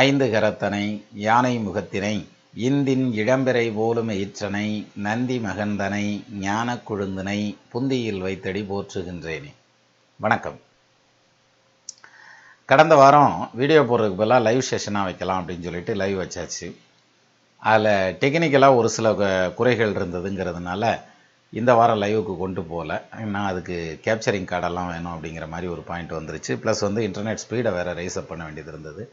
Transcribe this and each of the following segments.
ஐந்து கரத்தனை யானை முகத்தினை இந்தின் இளம்பிறை போலும் ஈற்றனை நந்தி மகந்தனை ஞானக் கொழுந்தினை புந்தியில் வைத்தடி போற்றுகின்றேனே. வணக்கம். கடந்த வாரம் வீடியோ போடுறதுக்கு பதிலாக லைவ் செஷனாக வைக்கலாம் அப்படின்னு சொல்லிட்டு லைவ் வச்சாச்சு. அதில் டெக்னிக்கலாக ஒரு சில குறைகள் இருந்ததுங்கிறதுனால இந்த வாரம் லைவுக்கு கொண்டு போகல. நான் அதுக்கு கேப்சரிங் கார்டெல்லாம் வேணும் அப்படிங்கிற மாதிரி ஒரு பாயிண்ட் வந்துருச்சு. ப்ளஸ் இன்டர்நெட் ஸ்பீடை வேறு ரைஸ் அப் பண்ண வேண்டியது இருந்தது.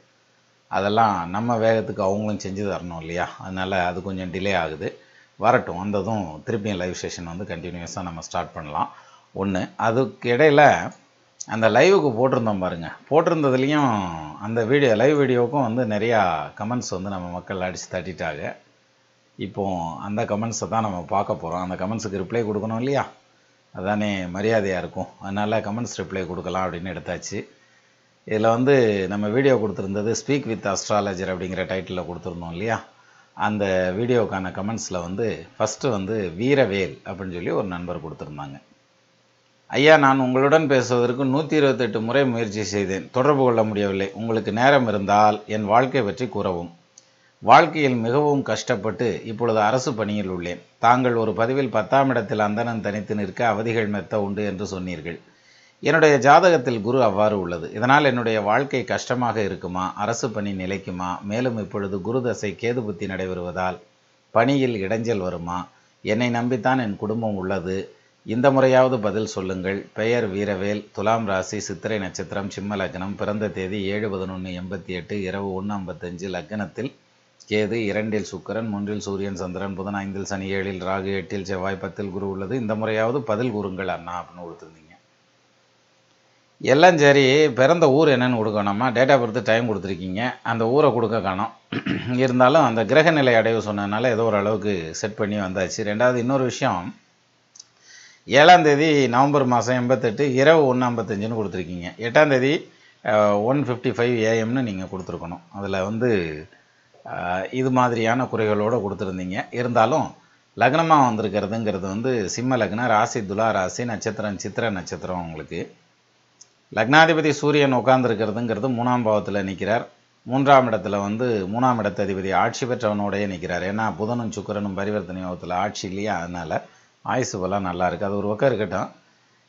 அதெல்லாம் நம்ம வேகத்துக்கு அவங்களும் செஞ்சு தரணும் இல்லையா, அதனால் அது கொஞ்சம் டிலே ஆகுது. வரட்டும், வந்ததும் திருப்பியும் லைவ் செஷன் கண்டினியூஸாக நம்ம ஸ்டார்ட் பண்ணலாம். ஒன்று, அதுக்கு இடையில் அந்த லைவுக்கு போட்டிருந்தோம் பாருங்கள், போட்டிருந்ததுலேயும் அந்த லைவ் வீடியோவுக்கும் நிறையா கமெண்ட்ஸ் நம்ம மக்கள் அடித்து தட்டிட்டாங்க. இப்போது அந்த கமெண்ட்ஸை தான் நம்ம பார்க்க போகிறோம். அந்த கமெண்ட்ஸுக்கு ரிப்ளை கொடுக்கணும் இல்லையா, அதானே மரியாதையாக இருக்கும். அதனால் கமெண்ட்ஸ் ரிப்ளை கொடுக்கலாம் அப்படின்னு எடுத்தாச்சு. இதில் நம்ம வீடியோ கொடுத்துருந்தது ஸ்பீக் வித் அஸ்ட்ராலஜர் அப்படிங்கிற டைட்டிலில் கொடுத்துருந்தோம் இல்லையா. அந்த வீடியோக்கான கமெண்ட்ஸில் ஃபஸ்ட்டு வீரவேல் அப்படின்னு சொல்லி ஒரு நண்பர் கொடுத்துருந்தாங்க. ஐயா, நான் உங்களுடன் பேசுவதற்கு 128 முறை முயற்சி செய்தேன், தொடர்பு கொள்ள முடியவில்லை. உங்களுக்கு நேரம் இருந்தால் என் வாழ்க்கை பற்றி கூறவும். வாழ்க்கையில் மிகவும் கஷ்டப்பட்டு இப்பொழுது அரசு பணியில் உள்ளேன். தாங்கள் ஒரு பதிவில் 10ஆம் இடத்தில் அந்தணன் தனித்து நிற்க அவதிகள் மெத்த உண்டு என்று சொன்னீர்கள். என்னுடைய ஜாதகத்தில் குரு அவ்வாறு உள்ளது. இதனால் என்னுடைய வாழ்க்கை கஷ்டமாக இருக்குமா, அரசு பணி நிலைக்குமா? மேலும் இப்பொழுது குரு தசை கேது புத்தி நடைபெறுவதால் பணியில் இடைஞ்சல் வருமா? என்னை நம்பித்தான் என் குடும்பம் உள்ளது. இந்த முறையாவது பதில் சொல்லுங்கள். பெயர் வீரவேல், துலாம் ராசி, சித்திரை நட்சத்திரம், சிம்ம லக்னம், பிறந்த தேதி 7/11/88, இரவு 1:55, லக்னத்தில் கேது, 2இல் சுக்கிரன், 3இல் சூரியன் சந்திரன், புதன் 5இல் சனி, 7இல் ராகு, 8இல் செவ்வாய், 10இல் குரு உள்ளது. இந்த முறையாவது பதில் கூறுங்கள் அண்ணா அப்படின்னு கொடுத்துருந்தீங்க. எல்லாம் சரி, பிறந்த ஊர் என்னன்னு கொடுக்கணுமா, டேட் ஆஃப் பர்த் டைம் கொடுத்துருக்கீங்க, அந்த ஊரை கொடுக்க காணோம். இருந்தாலும் அந்த கிரக நிலை அடைவு சொன்னதுனால ஏதோ ஓரளவுக்கு செட் பண்ணி வந்தாச்சு. ரெண்டாவது இன்னொரு விஷயம், 7ஆம் தேதி நவம்பர் மாதம் 88, இரவு 1:55 கொடுத்துருக்கீங்க. 8ஆம் தேதி 1:55 AM நீங்கள் கொடுத்துருக்கணும். அதில் இது மாதிரியான குறைகளோடு கொடுத்துருந்தீங்க. இருந்தாலும் லக்னமாக வந்திருக்கிறதுங்கிறது சிம்ம லக்னம், ராசி துலா ராசி, நட்சத்திரம் சித்திர நட்சத்திரம். உங்களுக்கு லக்னாதிபதி சூரியன் உட்கார்ந்துருக்கிறதுங்கிறது 3ஆம் பாவத்தில் நிற்கிறார். 3ஆம் இடத்துல 3ஆம் இடத்த அதிபதி ஆட்சி பெற்றவனோடையே நிற்கிறார். ஏன்னா புதனும் சுக்கிரனும் பரிவர்த்தனை யோகத்தில் ஆட்சி இல்லையா, அதனால் ஆயுசு பலம் நல்லா இருக்குது. அது ஒரு பக்கம் இருக்கட்டும்.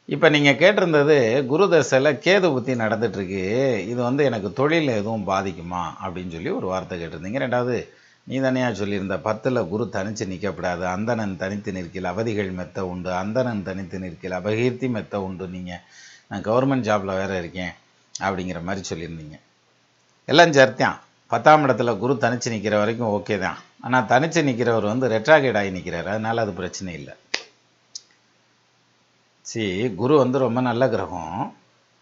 இப்போ நீங்கள் கேட்டிருந்தது குரு தசையில் கேது புத்தி நடந்துகிட்ருக்கு, இது எனக்கு தொழில் எதுவும் பாதிக்குமா அப்படின்னு சொல்லி ஒரு வார்த்தை கேட்டிருந்தீங்க. ரெண்டாவது, நீ தனியாக சொல்லியிருந்த 10ல் குரு தனித்து நிற்கப்படாது, அந்தணன் தனித்து நிற்கல அவதிகள் மெத்த உண்டு, அந்தணன் தனித்து நிற்கல அபகீர்த்தி மெத்த உண்டு, நீங்கள் நான் கவர்மெண்ட் ஜாபில் வேறு இருக்கேன் அப்படிங்கிற மாதிரி சொல்லியிருந்தீங்க. எல்லாம் சரித்தான். 10ஆம் இடத்துல குரு தனித்து நிற்கிற வரைக்கும் ஓகே தான். ஆனால் தனித்து நிற்கிறவர் ரெட்ராகேட் ஆகி நிற்கிறார், அதனால் அது பிரச்சனை இல்லை. குரு ரொம்ப நல்ல கிரகம்.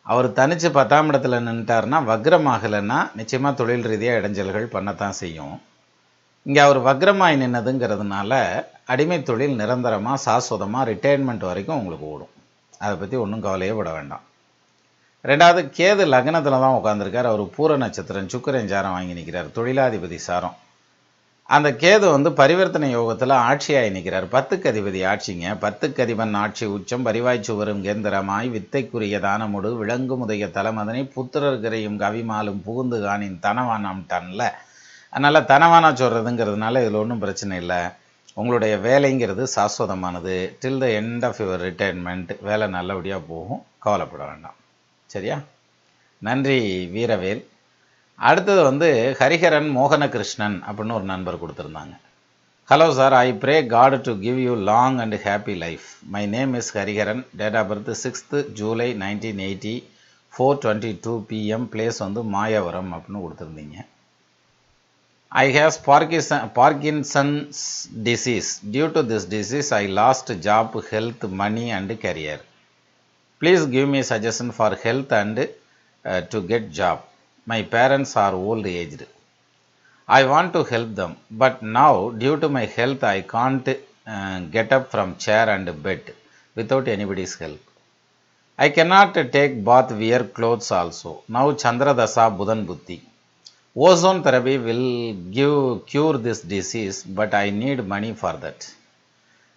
அவர் தனித்து 10ஆம் இடத்துல நின்றுட்டார்னா, வக்ரமாகலைன்னா நிச்சயமாக தொழில் ரீதியாக இடைஞ்சல்கள் பண்ணத்தான் செய்யும். இங்கே அவர் வக்ரமாகி நின்னதுங்கிறதுனால அடிமை தொழில் நிரந்தரமாக சாஸ்வதமாக ரிட்டையர்மெண்ட் வரைக்கும் உங்களுக்கு ஓடும். அதை பற்றி ஒன்றும் கவலையே பட வேண்டாம். ரெண்டாவது, கேது லக்னத்தில் தான் உட்காந்துருக்கார். அவர் பூர நட்சத்திரம், சுக்கிரன் சாரம் வாங்கி நிற்கிறார், தொழிலாதிபதி சாரம். அந்த கேது பரிவர்த்தனை யோகத்தில் ஆட்சியாகி நிற்கிறார். 10க்கு அதிபதி ஆட்சிங்க. 10க்கு அதிபன் ஆட்சி உச்சம், பரிவாய்ச்சு வரும் கேந்திரமாய், வித்தைக்குரிய தானமுடு, விலங்கு முதைய தலைமதனை, புத்திரர் கிரையும் கவிமாலும் புகுந்து காணின் தனவானாம் டன்ல. அதனால் தனவானா சொல்கிறதுங்கிறதுனால இதில் ஒன்றும் பிரச்சனை இல்லை. உங்களுடைய வேலைங்கிறது சாஸ்வதமானது. Till the end of your retirement வேலை நல்லபடியாக போகும், கவலைப்பட வேண்டாம். சரியா? நன்றி வீரவேல். அடுத்தது ஹரிஹரன் மோகனகிருஷ்ணன் அப்படின்னு ஒரு நண்பர் கொடுத்துருந்தாங்க. Hello sir, I pray God to give you long and happy life. My name is Hariharan. Date of birth 6th July 1980, 4:22 PM, place Mayavaram அப்படின்னு கொடுத்துருந்தீங்க. I have Parkinson's disease. Due to this disease, I lost job, health, money and career. Please give me suggestion for health and to get job. My parents are old aged. I want to help them, but now due to my health, I can't get up from chair and bed without anybody's help. I cannot take bath, wear clothes also. Now Chandra Dasa Budan Buddhi. Ozone therapy will cure this disease, but I need money for that.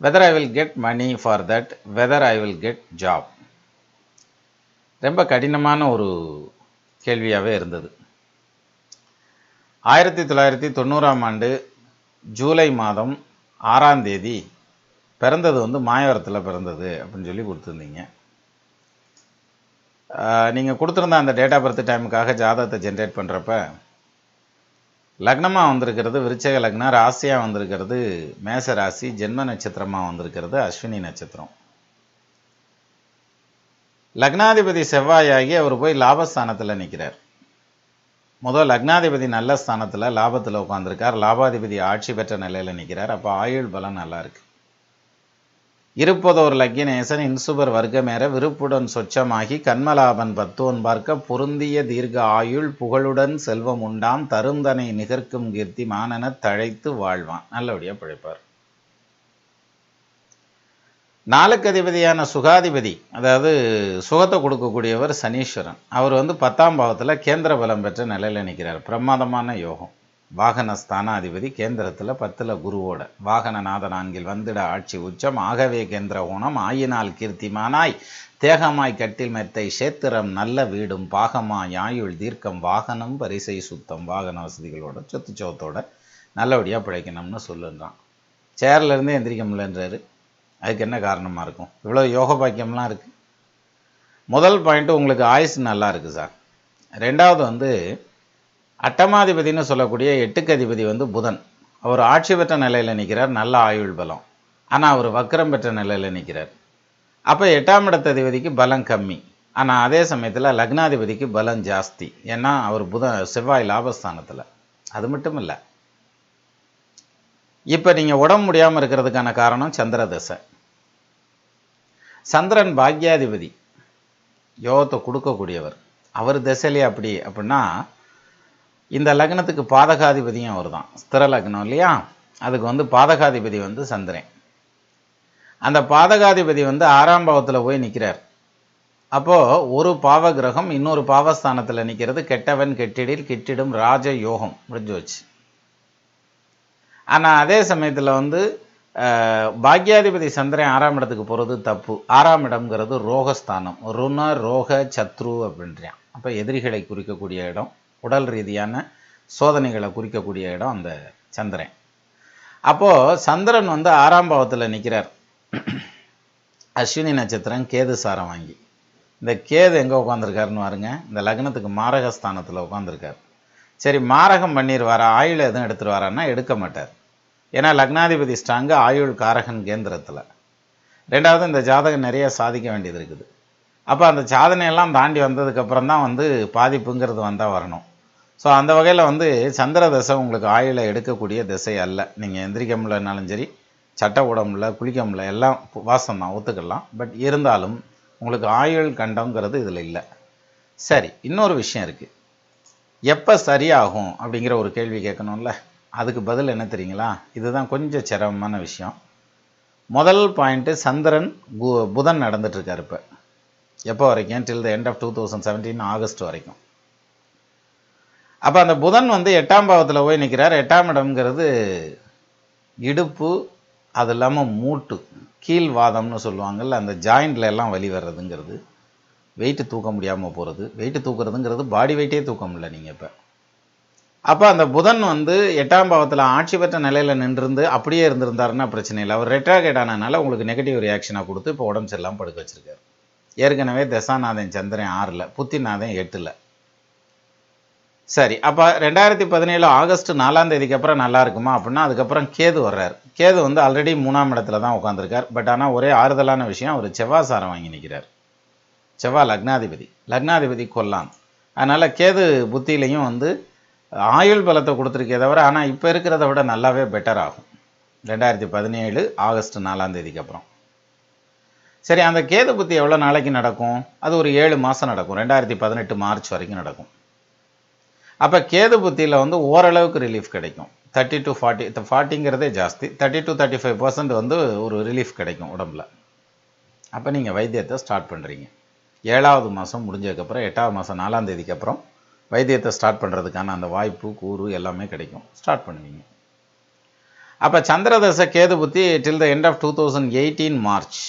Whether I will get money for that, whether I will get job. ரொம்ப கடினமான ஒரு கேள்வியாகவே இருந்தது. 1990ஆம் ஆண்டு ஜூலை மாதம் 6ஆம் தேதி பிறந்தது வந்து மாயவரத்தில் பிறந்தது அப்படின்னு சொல்லி கொடுத்துருந்தீங்க. நீங்கள் கொடுத்துருந்த அந்த டேட் ஆஃப் பர்த் டைமுக்காக ஜாதகத்தை ஜென்ரேட் பண்ணுறப்ப லக்னமாக வந்திருக்கிறது விருச்சக லக்னம், ராசியாக வந்திருக்கிறது மேச ராசி, ஜென்ம நட்சத்திரமாக வந்திருக்கிறது அஸ்வினி நட்சத்திரம். லக்னாதிபதி செவ்வாயாகி அவர் போய் லாபஸ்தானத்தில் நிற்கிறார். முதல் லக்னாதிபதி நல்ல ஸ்தானத்தில் லாபத்தில் உட்காந்துருக்கார். லாபாதிபதி ஆட்சி பெற்ற நிலையில் நிற்கிறார். அப்போ ஆயுள் பலம் நல்லா இருக்கு. இருப்பதோர் லக்கினேசன் இன்சுபர் வர்க்கமேற விருப்புடன் சொச்சமாகி கண்மலாபன் 10 பார்க்க பொருந்திய தீர்க்க ஆயுள் புகழுடன் செல்வம் உண்டாம் தருந்தனை நிகர்க்கும் கீர்த்தி மானன தழைத்து வாழ்வான். நல்லபடியாக பிழைப்பார். நாளுக்கு அதிபதியான சுகாதிபதி, அதாவது சுகத்தை கொடுக்கக்கூடியவர் சனீஸ்வரன். அவர் வந்து 10ஆம் பாவத்தில் கேந்திர பலம் பெற்ற நிலையில் நிற்கிறார். பிரமாதமான யோகம். வாகன ஸ்தானாதிபதி கேந்திரத்தில் 10ல் குருவோட. வாகனநாத 4 வந்திட ஆட்சி உச்சம் ஆகவே கேந்திர ஊனம் ஆயினால் கீர்த்திமானாய் தேகமாய் கட்டில் மெத்தை சேத்திரம் நல்ல வீடும் பாகமாய் ஆயுள் தீர்க்கம் வாகனம் பரிசை சுத்தம். வாகன வசதிகளோட சொத்து சோத்தோட நல்லபடியாக பிழைக்கணும்னு சொல்லுன்றான். சேர்லேருந்தே எந்திரிக்க முடியலன்றாரு. அதுக்கு என்ன காரணமாக இருக்கும்? இவ்வளோ யோக பாக்கியம்லாம் இருக்குது. முதல் பாயிண்ட்டு உங்களுக்கு ஆயுசு நல்லா இருக்குது சார். ரெண்டாவது வந்து அட்டமாதிபதினு சொல்லக்கூடிய 8க்கு அதிபதி வந்து புதன். அவர் ஆட்சி பெற்ற நிலையில் நிற்கிறார். நல்ல ஆயுள் பலம். ஆனால் அவர் வக்கரம் பெற்ற நிலையில் நிற்கிறார். அப்போ 8ஆம் இடத்து அதிபதிக்கு பலம் கம்மி. ஆனால் அதே சமயத்தில் லக்னாதிபதிக்கு பலம் ஜாஸ்தி. ஏன்னா அவர் செவ்வாய் லாபஸ்தானத்தில். அது மட்டும் இல்லை, இப்போ நீங்கள் உடம்பு முடியாமல் இருக்கிறதுக்கான காரணம் சந்திர தசை. சந்திரன் பாக்யாதிபதி, யோகத்தை கொடுக்கக்கூடியவர். அவர் திசையிலே அப்படின்னா இந்த லக்னத்துக்கு பாதகாதிபதியும் அவர் தான். ஸ்திர லக்னம் இல்லையா? அதுக்கு வந்து பாதகாதிபதி வந்து சந்திரன். அந்த பாதகாதிபதி வந்து 6ஆம் பாவத்தில் போய் நிற்கிறார். அப்போது ஒரு பாவ கிரகம் இன்னொரு பாவஸ்தானத்தில் நிற்கிறது. கெட்டவன் கெட்டிடில் கிட்டிடும் ராஜ யோகம் முடிஞ்சு வச்சு. ஆனால் அதே சமயத்தில் வந்து பாக்யாதிபதி சந்திரன் 6ஆம் இடத்துக்கு போகிறது தப்பு. 6ஆம் இடம்ங்கிறது ரோகஸ்தானம். ருண ரோக சத்ரு அப்படின்றான். அப்போ எதிரிகளை குறிக்கக்கூடிய இடம், உடல் ரீதியான சோதனைகளை குறிக்கக்கூடிய இடம் அந்த சந்திரன். அப்போது சந்திரன் வந்து 6ஆம் பாவத்தில் நிற்கிறார். அஸ்வினி நட்சத்திரம் கேது சாரம் வாங்கி. இந்த கேது எங்கே உட்காந்துருக்காருன்னு பாருங்க. இந்த லக்னத்துக்கு மாரகஸ்தானத்தில் உட்காந்துருக்கார். சரி, மாரகம் பண்ணிடுவாரா, ஆயுள் எதுவும் எடுத்துருவாரான்னா எடுக்க மாட்டார். ஏன்னா லக்னாதிபதி ஸ்ட்ராங்கு, ஆயுள் காரகன் கேந்திரத்தில். ரெண்டாவது இந்த ஜாதகம் நிறைய சாதிக்க வேண்டியது இருக்குது. அப்போ அந்த சாதனையெல்லாம் தாண்டி வந்ததுக்கப்புறம் தான் வந்து பாதிப்புங்கிறது வந்தால் வரணும். ஸோ அந்த வகையில் வந்து சந்திர தசை உங்களுக்கு ஆயுளை எடுக்கக்கூடிய திசை அல்ல. நீங்கள் எந்திரிக்க முடியலனாலும் சரி, சட்டை போட முடியல, குளிக்க முடியல, எல்லாம் வாசம் தான், ஒத்துக்கலாம். பட் இருந்தாலும் உங்களுக்கு ஆயுள் கண்டங்கிறது இதில் இல்லை. சரி, இன்னொரு விஷயம் இருக்குது. எப்போ சரியாகும் அப்படிங்கிற ஒரு கேள்வி கேட்கணும்ல. அதுக்கு பதில் என்ன தெரியுங்களா? இதுதான் கொஞ்சம் சிரமமான விஷயம். முதல் பாயிண்ட்டு, சந்திரன் புதன் நடந்துட்டுருக்கார். இப்போ எப்போ வரைக்கும்? டில் த எண்ட் ஆஃப் 2017 ஆகஸ்ட் வரைக்கும். அப்போ அந்த புதன் வந்து 8ஆம் பாவத்தில் போய் நிற்கிறார். 8ஆம் இடம்ங்கிறது இடுப்பு, அது இல்லாமல் மூட்டு, கீழ்வாதம்னு சொல்லுவாங்கள்ல, அந்த ஜாயிண்டில் எல்லாம் வலி வர்றதுங்கிறது, வெயிட்டு தூக்க முடியாமல் போகிறது. வெயிட்டு தூக்குறதுங்கிறது பாடி வெயிட்டே தூக்க முடியல நீங்கள் இப்போ. அப்போ அந்த புதன் வந்து 8ஆம் பாவத்தில் ஆட்சி பெற்ற நிலையில் நின்றுருந்து அப்படியே இருந்திருந்தாருன்னா பிரச்சனை இல்லை. அவர் ரெட்ராகேட் ஆனதுனால உங்களுக்கு நெகட்டிவ் ரியாக்ஷனாக கொடுத்து இப்போ உடம்பு சரியில்லாமல் படுக்க வச்சுருக்காரு. ஏற்கனவே தசாநாதன் சந்திரன் 6ல், புத்திநாதன் 8ல். சரி, அப்போ 2017 ஆகஸ்ட் 4ஆம் தேதிக்கு அப்புறம் நல்லா இருக்குமா அப்படின்னா அதுக்கப்புறம் கேது வர்றார். கேது வந்து ஆல்ரெடி 3ஆம் இடத்துல தான் உட்காந்துருக்கார். பட் ஆனால் ஒரே ஆறுதலான விஷயம், அவர் செவ்வாய் சாரம் வாங்கி நிற்கிறார். செவ்வாய் லக்னாதிபதி கொல்லாம். அதனால் கேது புத்தியிலையும் வந்து ஆயுள் பலத்தை கொடுத்துருக்கே தவிர, ஆனால் இப்போ இருக்கிறத விட நல்லாவே பெட்டர் ஆகும் 2017 ஆகஸ்ட் 4ஆம் தேதிக்கு அப்புறம். சரி, அந்த கேது புத்தி எவ்வளோ நாளைக்கு நடக்கும்? அது ஒரு 7 மாதம் நடக்கும். 2018 மார்ச் வரைக்கும் நடக்கும். அப்போ கேது புத்தியில் வந்து ஓரளவுக்கு ரிலீஃப் கிடைக்கும். 30 to 40, 40ங்கிறதே ஜாஸ்தி, 30 to 35% வந்து ஒரு ரிலீஃப் கிடைக்கும் உடம்புல. அப்போ நீங்கள் வைத்தியத்தை ஸ்டார்ட் பண்ணுறீங்க. 7ஆவது மாதம் முடிஞ்சதுக்கப்புறம் 8ஆவது மாதம் 4ஆம் தேதிக்கு அப்புறம் வைத்தியத்தை ஸ்டார்ட் பண்ணுறதுக்கான அந்த வாய்ப்பு கூறு எல்லாமே கிடைக்கும். ஸ்டார்ட் பண்ணுவீங்க. அப்போ சந்திரதசை கேது புத்தி டில் த எண்ட் ஆஃப் 2018 மார்ச்.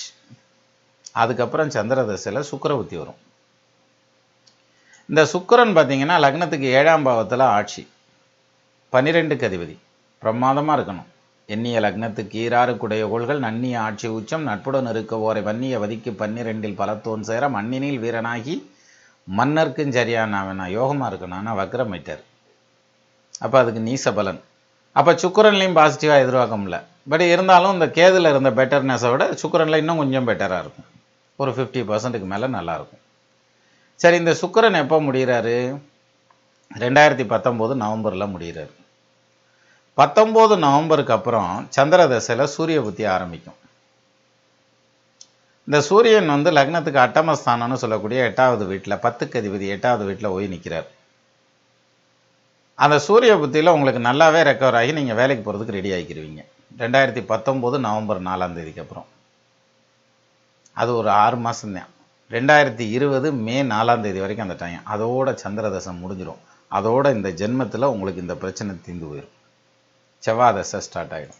அதுக்கப்புறம் சந்திரதசையில் சுக்கிர புத்தி வரும். இந்த சுக்கிரன் பார்த்தீங்கன்னா லக்னத்துக்கு 7ஆம் பாவத்தில் ஆட்சி. 12க்கு அதிபதி பிரமாதமாக இருக்கணும். எண்ணிய லக்னத்துக்கு ஈராறுக்குடைய கோள்கள் நன்னிய ஆட்சி உச்சம் நட்புடன் இருக்க ஓரை வன்னிய வதிக்கு 12ல் பலத்தோன் சேர மண்ணினில் வீரனாகி மன்னர்க்கும் சரியான யோகமாக இருக்கணும். ஆனால் வக்ரமைட்டார். அப்போ அதுக்கு நீச பலன். அப்போ சுக்கிரன்லையும் பாசிட்டிவாக எதிர்பார்க்க முடியல. பட் இருந்தாலும் இந்த கேதுல இருந்த பெட்டர்னஸை விட சுக்கிரனில் இன்னும் கொஞ்சம் பெட்டராக இருக்கும். ஒரு 50% மேலே நல்லாயிருக்கும். சரி, இந்த சுக்கிரன் எப்போ முடிகிறாரு? 2019 நவம்பரில் முடிகிறாரு. 19 நவம்பருக்கு அப்புறம் சந்திர தசையில் சூரிய புத்தி ஆரம்பிக்கும். இந்த சூரியன் வந்து லக்னத்துக்கு அட்டமஸ்தானம்னு சொல்லக்கூடிய 8வது வீட்டில் 10க்கு அதிபதி 8வது வீட்டில் போய் நிற்கிறார். அந்த சூரிய புத்தியில் உங்களுக்கு நல்லாவே ரெக்கவர் ஆகி நீங்கள் வேலைக்கு போகிறதுக்கு ரெடி ஆகிக்கிருவீங்க 2019 நவம்பர் 4ஆம் தேதிக்கு அப்புறம். அது ஒரு 6 மாதம்தான். 2020 மே 4ஆம் தேதி வரைக்கும் அந்த டைம். அதோட சந்திர தசை முடிஞ்சிடும். அதோட இந்த ஜென்மத்தில் உங்களுக்கு இந்த பிரச்சனை தீர்ந்து போயிடும். செவ்வாய் தசை ஸ்டார்ட் ஆகிடும்.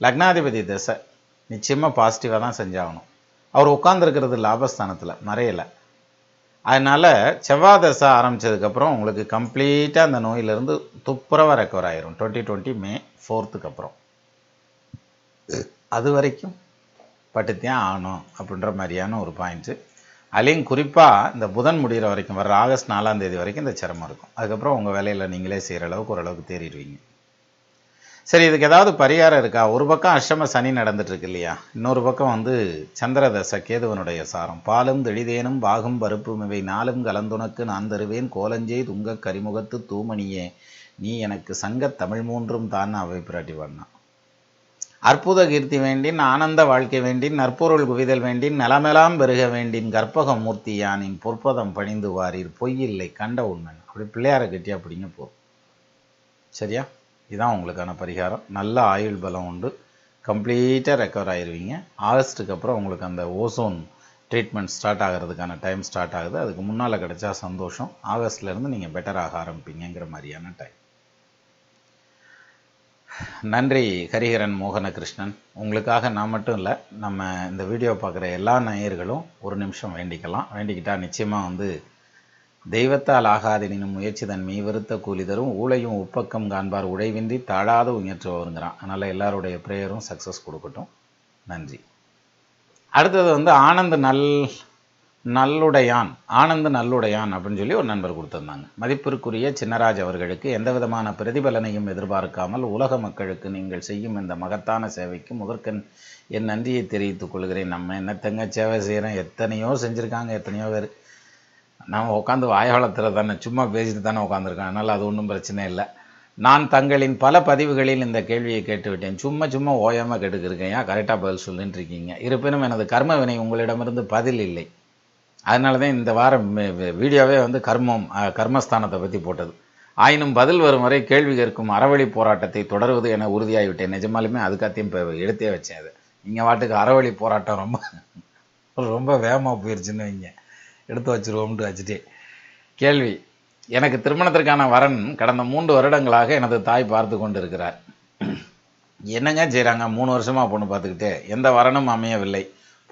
லக்னாதிபதி தசை நிச்சயமாக பாசிட்டிவாக தான் செஞ்சாகணும். அவர் உட்காந்துருக்கிறது லாபஸ்தானத்தில் மறையலை. அதனால் செவ்வாய் தசை ஆரம்பித்ததுக்கப்புறம் உங்களுக்கு கம்ப்ளீட்டாக அந்த நோயிலிருந்து துப்புரவாக ரெக்கவர் ஆகிரும் 2020 மே 4க்கு அப்புறம். அது வரைக்கும் பட்டுத்தான் ஆகணும் அப்படின்ற மாதிரியான ஒரு பாயிண்ட்டு. அதுலேயும் குறிப்பாக இந்த புதன் முடிகிற வரைக்கும் வர ஆகஸ்ட் 4ஆம் தேதி வரைக்கும் இந்த சிரமம் இருக்கும். அதுக்கப்புறம் உங்கள் வேலையில் நீங்களே செய்கிற அளவுக்கு ஓரளவுக்கு தேறிடுவீங்க. சரி, இதுக்கு ஏதாவது பரிகாரம் இருக்கா? ஒரு பக்கம் அஷ்டம சனி நடந்துட்டுருக்கு இல்லையா, இன்னொரு பக்கம் வந்து சந்திரதச கேதுவனுடைய சாரம். பாலும் தெளிதேனும் பாகும் பருப்பும் இவை நாளும் கலந்துனக்கு நான் தருவேன் கோலஞ்சே துங்க கரிமுகத்து தூமணியே நீ எனக்கு சங்கத் தமிழ் மூன்றும் தான் அவை பிராட்டி வாடினான். அற்புத கீர்த்தி வேண்டின் ஆனந்த வாழ்க்கை வேண்டின் நற்பொருள் குவிதல் வேண்டின் நலமெலாம் பெருக வேண்டின் கற்பக மூர்த்தி யானின் பொற்பதம் பணிந்து வாரீர் பொய்யில்லை கண்ட உண்மை. அப்படி பிள்ளையாரை கட்டி அப்படிங்க போகும். சரியா? இதுதான் உங்களுக்கான பரிகாரம். நல்ல ஆயுள் பலம் உண்டு. கம்ப்ளீட்டாக ரெக்கவர் ஆயிடுவீங்க. ஆகஸ்ட்டுக்கு அப்புறம் உங்களுக்கு அந்த ஓசோன் ட்ரீட்மெண்ட் ஸ்டார்ட் ஆகிறதுக்கான டைம் ஸ்டார்ட் ஆகுது. அதுக்கு முன்னால் கிடைச்சா சந்தோஷம். ஆகஸ்ட்லேருந்து நீங்கள் பெட்டராக ஆரம்பிப்பீங்கிற மாதிரியான டைம். நன்றி ஹரிஹரன் மோகனகிருஷ்ணன். உங்களுக்காக நான் மட்டும் இல்லை, நம்ம இந்த வீடியோ பார்க்குற எல்லா நேயர்களும் ஒரு நிமிஷம் வேண்டிக்கலாம். வேண்டிக்கிட்டால் நிச்சயமாக வந்து தெய்வத்தால் ஆகாதெனினும் முயற்சி தன் மெய் வருத்த கூலி தரும் ஊழையும் உப்பக்கம் காண்பார் உழைவின்றி தாழாத உயர்த்துவருங்கிறான். அதனால் எல்லாருடைய ப்ரேயரும் சக்ஸஸ் கொடுக்கட்டும். நன்றி. அடுத்தது வந்து ஆனந்த நல்லுடையான் அப்படின்னு சொல்லி ஒரு நண்பர் கொடுத்துருந்தாங்க. மதிப்பிற்குரிய சின்னராஜ் அவர்களுக்கு எந்த விதமான பிரதிபலனையும் எதிர்பார்க்காமல் உலக மக்களுக்கு நீங்கள் செய்யும் இந்த மகத்தான சேவைக்கு முதற்கண் என் நன்றியை தெரிவித்துக் கொள்கிறேன். நம்ம என்னத்தங்க சேவை செய்கிறோம்? எத்தனையோ செஞ்சுருக்காங்க, எத்தனையோ பேர். நம்ம உட்காந்து வாயவளத்தில் தானே சும்மா பேசிட்டு தானே உட்காந்துருக்கோம். அதனால் அது ஒன்றும் பிரச்சனை இல்லை. நான் தங்களின் பல பதிவுகளில் இந்த கேள்வியை கேட்டுவிட்டேன். சும்மா ஓயாமல் கேட்டுக்கிருக்கேன். ஏன் கரெக்டாக பதில் சொல்லின்னு இருக்கீங்க? இருப்பினும் எனது கர்ம வினை உங்களிடமிருந்து பதில் இல்லை. அதனால தான் இந்த வாரம் வீடியோவே வந்து கர்மஸ்தானத்தை பற்றி போட்டது. ஆயினும் பதில் வரும் வரை கேள்வி கேட்கும் அறவழி போராட்டத்தை தொடர்வது என உறுதியாகிவிட்டேன். நிஜமாலுமே அதுக்காத்தையும் இப்போ எடுத்தே வச்சேன். அது நீங்கள் வாட்டுக்கு அறவழி போராட்டம் ரொம்ப வேகமாக போயிடுச்சுன்னு வைங்க, எடுத்து வச்சுருவோம்ட்டு வச்சுட்டே. கேள்வி: எனக்கு திருமணத்திற்கான வரன் கடந்த 3 வருடங்களாக எனது தாய் பார்த்து கொண்டு இருக்கிறார். என்னங்க செய்கிறாங்க? 3 வருஷமாக பொண்ணு பார்த்துக்கிட்டே எந்த வரனும் அமையவில்லை.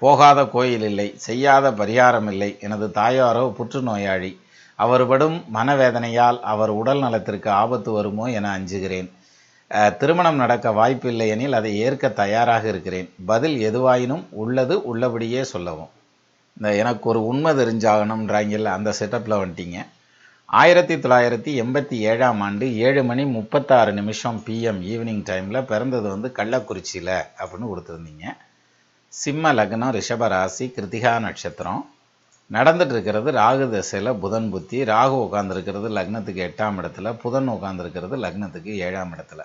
போகாத கோயில் இல்லை, செய்யாத பரிகாரம் இல்லை. எனது தாயாரோ புற்றுநோயாளி. அவர் படும் மனவேதனையால் அவர் உடல் நலத்திற்கு ஆபத்து வருமோ என அஞ்சுகிறேன். திருமணம் நடக்க வாய்ப்பில்லை எனில் அதை ஏற்க தயாராக இருக்கிறேன். பதில் எதுவாயினும் உள்ளது உள்ளபடியே சொல்லவும். இந்த எனக்கு ஒரு உண்மை தெரிஞ்சாகணும்ன்றாங்கல்ல, அந்த செட்டப்பில் வந்துட்டீங்க. 1987ஆம் ஆண்டு 7:36 PM ஈவினிங் டைமில் பிறந்தது வந்து கள்ளக்குறிச்சியில் அப்படின்னு கொடுத்துருந்தீங்க. சிம்ம லக்னம், ரிஷப ராசி, கிருத்திகா நட்சத்திரம். நடந்துட்டு இருக்கிறது ராகு தசையில் புதன் புத்தி. ராகு உட்காந்துருக்கிறது லக்னத்துக்கு 8ஆம் இடத்துல, புதன் உட்காந்துருக்கிறது லக்னத்துக்கு 7ஆம் இடத்துல.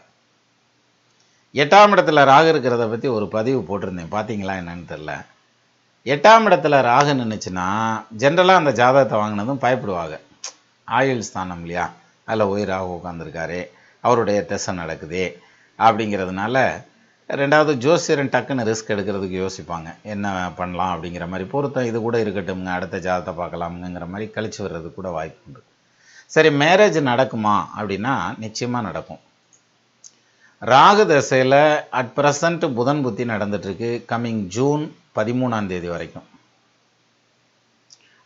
8ஆம் இடத்துல ராகு இருக்கிறத பற்றி ஒரு பதிவு போட்டிருந்தேன், பார்த்தீங்களா என்னன்னு தெரில. 8ஆம் இடத்துல ராகு நின்றுச்சுன்னா ஜென்ரலாக அந்த ஜாதகத்தை வாங்கினதும் பயப்படுவாங்க. ஆயுள் ஸ்தானம் இல்லையா, அதில் போய் ராகு உட்காந்துருக்காரு, அவருடைய திசை நடக்குது அப்படிங்கிறதுனால ரெண்டாவது ஜோசியரன் டக்குன்னு ரிஸ்க் எடுக்கிறதுக்கு யோசிப்பாங்க. என்ன பண்ணலாம் அப்படிங்கிற மாதிரி, பொருத்தம் இது கூட இருக்கட்டும்ங்க, அடுத்த ஜாதகத்தை பார்க்கலாமுங்கிற மாதிரி கழிச்சு வர்றது கூட வாய்ப்பு உண்டு. சரி, மேரேஜ் நடக்குமா அப்படின்னா நிச்சயமாக நடக்கும். ராகு தசையில் அட் ப்ரெசண்ட் புதன் புத்தி நடந்துட்டுருக்கு. கம்மிங் ஜூன் 13ஆம் தேதி வரைக்கும்.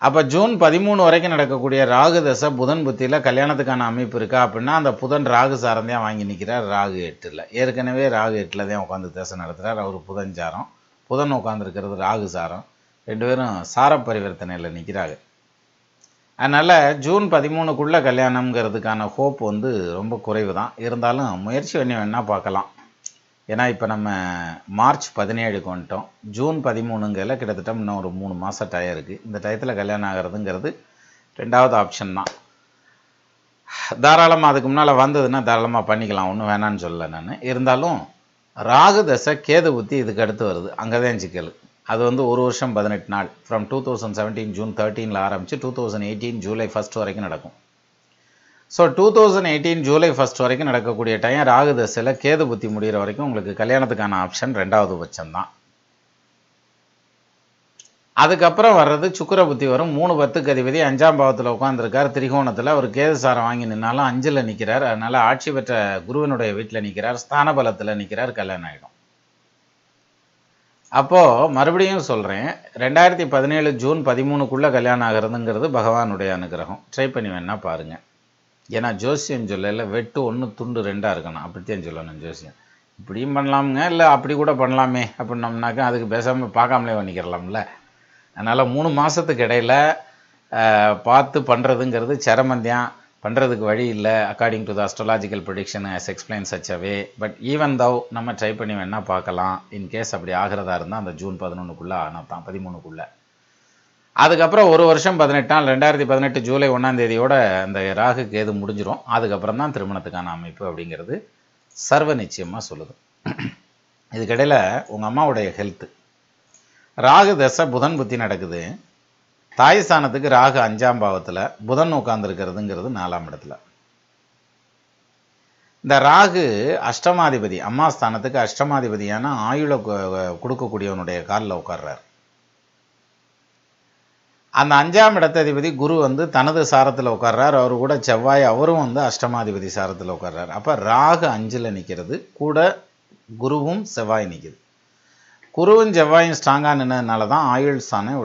அப்போ ஜூன் 13 வரைக்கும் நடக்கக்கூடிய ராகு தசை புதன் புத்தியில் கல்யாணத்துக்கான அமைப்பு இருக்கா அப்படின்னா அந்த புதன் ராகு சாரந்தான் வாங்கி நிற்கிறார். ராகு 8ல் ஏற்கனவே ராகு 8ல் தான் உட்காந்து தசை நடத்துகிறார். அவர் புதன் சாரம், புதன் உட்காந்துருக்கிறது ராகு சாரம், 2 பேரும் சார பரிவர்த்தனையில் நிற்கிறாங்க. அதனால் ஜூன் 13க்குள்ளே கல்யாணம்ங்கிறதுக்கான ஹோப் வந்து ரொம்ப குறைவு தான். இருந்தாலும் முயற்சி பண்ணி வேணால் பார்க்கலாம். ஏன்னா இப்போ நம்ம மார்ச் 17க்கு வந்துட்டோம். ஜூன் 13ங்கிறதுல கிட்டத்தட்ட இன்னும் ஒரு 3 மாதம் டயம் இருக்குது. இந்த டயத்தில் கல்யாணம் ஆகிறதுங்கிறது 2வது ஆப்ஷன் தான். தாராளமாக அதுக்கு முன்னால் வந்ததுன்னா தாராளமாக பண்ணிக்கலாம், ஒன்றும் வேணான்னு சொல்லலை நான். இருந்தாலும் ராகு தசை கேது புத்தி இதுக்கு அடுத்து வருது, அங்கே தான் சிக்கல். அது வந்து 1 வருஷம் 18 நாள், ஃப்ரம் 2017 ஜூன் 13ல் ஆரம்பித்து 2018 ஜூலை 1 வரைக்கும் நடக்கும். ஸோ 2018 ஜூலை 1 வரைக்கும் நடக்கக்கூடிய டைம் ராகு தசையில் கேது புத்தி முடிகிற வரைக்கும் உங்களுக்கு கல்யாணத்துக்கான ஆப்ஷன் 2வது பட்சம்தான். அதுக்கப்புறம் வர்றது சுக்கிர புத்தி வரும். 3/10க்கு அதிபதி 5ஆம் பாவத்தில் உட்காந்துருக்கார் திரிகோணத்தில். அவர் கேது சாரம் வாங்கி நின்னாலும் 5ல் நிற்கிறார். அதனால் ஆட்சி பெற்ற குருவனுடைய வீட்டில் நிற்கிறார், ஸ்தான பலத்தில் நிற்கிறார், கல்யாணம் ஆகிடும். அப்போது மறுபடியும் சொல்கிறேன், 2017 ஜூன் 13க்குள்ளே கல்யாணம் ஆகிறதுங்கிறது பகவானுடைய அனுகிரகம். ட்ரை பண்ணி வேணால் பாருங்கள். ஏன்னா ஜோசியம் சொல்லல வெட்டு 1 துண்டு 2 இருக்கணும், அப்படித்தான் சொல்லணும் ஜோசியம். இப்படியும் பண்ணலாமுங்க, இல்லை அப்படி கூட பண்ணலாமே அப்படின்னோம்னாக்கா அதுக்கு பேசாமல் பார்க்காமலே பண்ணிக்கிறலாம்ல. அதனால் 3 மாதத்துக்கு இடையில் பார்த்து பண்ணுறதுங்கிறது சிரமந்தான், பண்ணுறதுக்கு வழி இல்லை. According to the astrological prediction as explained such a way, but even though நம்ம ட்ரை பண்ணி வேணால் பார்க்கலாம். இன்கேஸ் அப்படி ஆகிறதா இருந்தால் அந்த ஜூன் 11க்குள்ளே ஆனால் தான் 13க்குள்ளே. அதுக்கப்புறம் 1 வருஷம் 18 நாள் 2018 ஜூலை 1ஆம் தேதியோட அந்த ராகு கேது முடிஞ்சிடும். அதுக்கப்புறம் தான் திருமணத்துக்கான அமைப்பு அப்படிங்கிறது சர்வ நிச்சயமாக சொல்லுது. இதுக்கிடையில் உங்கள் அம்மாவுடைய ஹெல்த்து, ராகு தசை புதன் புத்தி நடக்குது. தாய் ஸ்தானத்துக்கு ராகு 5ஆம் பாவத்தில், புதன் உட்கார்ந்துருக்கிறதுங்கிறது 4ஆம் இடத்துல. இந்த ராகு அஷ்டமாதிபதி, அம்மா ஸ்தானத்துக்கு அஷ்டமாதிபதியான ஆயுளை கொடுக்கக்கூடியவனுடைய காலில் உட்கார்றார். அந்த 5ஆம் இடத்ததிபதி குரு வந்து தனது சாரத்தில் உட்கார்றார். அவர் கூட செவ்வாய், அவரும் வந்து அஷ்டமாதிபதி சாரத்தில் உட்கார்றார். அப்போ ராகு 5ல் நிற்கிறது, கூட குருவும் செவ்வாய் நிற்கிது. குருவும் செவ்வாயும் ஸ்ட்ராங்காக நின்னதுனால தான் ஆயுள் ஸ்தானம்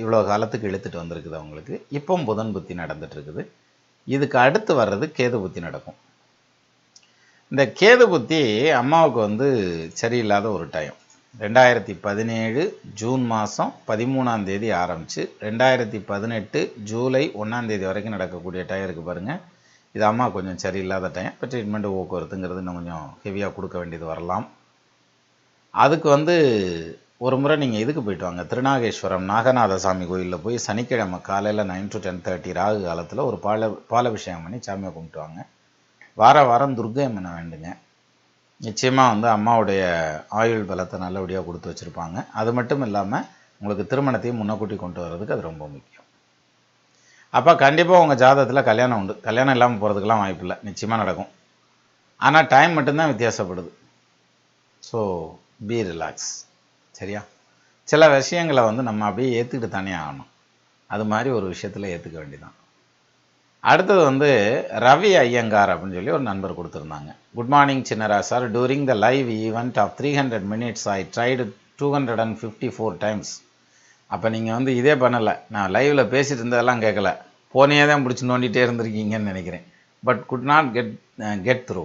இவ்வளோ காலத்துக்கு இழுத்துட்டு வந்திருக்குது அவங்களுக்கு. இப்போ புதன் புத்தி நடந்துட்டு இருக்குது. இதுக்கு அடுத்து வர்றது கேது புத்தி நடக்கும். இந்த கேது புத்தி அம்மாவுக்கு வந்து சரியில்லாத ஒரு டைம். 2017 ஜூன் மாதம் 13ஆம் தேதி ஆரம்பித்து 2018 ஜூலை 1ஆம் தேதி வரைக்கும் நடக்கக்கூடிய டைம் இருக்குது பாருங்கள். இது அம்மா கொஞ்சம் சரியில்லாத டைம். இப்போ ட்ரீட்மெண்ட்டு போக்குவரத்துங்கிறது இன்னும் கொஞ்சம் ஹெவியாக கொடுக்க வேண்டியது வரலாம். அதுக்கு வந்து ஒரு முறை நீங்கள் இதுக்கு போயிட்டு வாங்க, திருநாகேஸ்வரம் நாகநாத சாமி கோயிலில் போய் சனிக்கிழமை காலையில் 9 to 10:30 ராகு காலத்தில் ஒரு பாலாபிஷேகம் பண்ணி சாமியை கும்பிட்டு வாங்க. வாரம் துர்க்கை அம்மனை வேண்டுங்க. நிச்சயமாக வந்து அம்மாவுடைய ஆயுள் பலத்தை நல்லபடியாக கொடுத்து வச்சுருப்பாங்க. அது மட்டும் இல்லாமல் உங்களுக்கு திருமணத்தையும் முன்னக்கூட்டி கொண்டு வர்றதுக்கு அது ரொம்ப முக்கியம். அப்போ கண்டிப்பாக உங்கள் ஜாதகத்தில் கல்யாணம் உண்டு. கல்யாணம் இல்லாமல் போகிறதுக்கெலாம் வாய்ப்பு இல்லை, நிச்சயமாக நடக்கும். ஆனால் டைம் மட்டும்தான் வித்தியாசப்படுது. ஸோ பி ரிலாக்ஸ், சரியா? சில விஷயங்களை வந்து நம்ம அப்படியே ஏற்றுக்கிட்டு தானே ஆகணும். அது மாதிரி ஒரு விஷயத்தில் ஏற்றுக்க வேண்டியதான். அடுத்தது வந்து ரவி ஐயங்கார் அப்படின்னு சொல்லி ஒரு நண்பர் கொடுத்துருந்தாங்க. Good morning Chinnara sir, during the live event of 300 minutes I tried 254 times. அப்போ நீங்கள் வந்து இதே பண்ணலை, நான் லைவில் பேசிகிட்டு இருந்ததெல்லாம் கேட்கல, போனே தான் பிடிச்சி நோண்டிகிட்டே இருந்திருக்கீங்கன்னு நினைக்கிறேன். But could not get through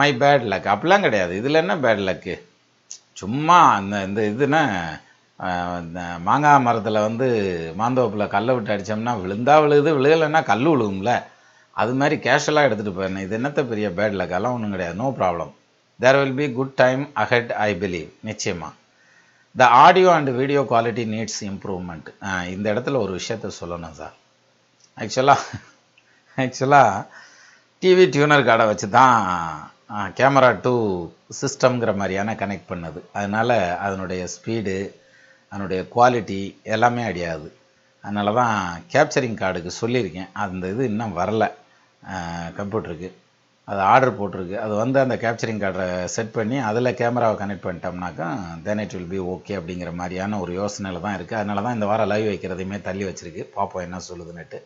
my bad luck. அப்படிலாம் கிடையாது. இதில் என்ன பேட் லக்கு? சும்மா இந்த இதுன்னா மாங்காய் மரத்தில் வந்து மாந்தோப்பில் கல்லை விட்டு அடித்தோம்னா விழுந்தா விழுகுது, விழுகலைன்னா கல் விழுகும்ல, அது மாதிரி கேஷுவலாக எடுத்துகிட்டு போயிருந்தேன். இது என்னத்த பெரிய பேட் லக்? அதெல்லாம் ஒன்றும் கிடையாது, no problem. There will be good time ahead, I believe. நிச்சயமாக the audio and video quality needs improvement. இந்த இடத்துல ஒரு விஷயத்த சொல்லணும் சார். ஆக்சுவலாக டிவி டியூனர் கார்டை வச்சு தான் கேமரா டு சிஸ்டம்ங்கிற மாதிரியான கனெக்ட் பண்ணது. அதனால் அதனுடைய ஸ்பீடு, அதனுடைய குவாலிட்டி எல்லாமே அடியாது. அதனால தான் கேப்சரிங் கார்டுக்கு சொல்லியிருக்கேன். அந்த இது இன்னும் வரல கம்ப்யூட்டருக்கு. அது ஆர்டர் போட்டிருக்கு. அது வந்து அந்த கேப்சரிங் கார்டை செட் பண்ணி அதில் கேமராவை கனெக்ட் பண்ணிட்டோம்னாக்கா then it will be okay அப்படிங்கிற மாதிரியான ஒரு யோசனையில் தான் இருக்குது. அதனால தான் இந்த வாரம் லைவ் வைக்கிறதையுமே தள்ளி வச்சுருக்கு. பார்ப்போம் என்ன சொல்லுதுன்னுட்டு.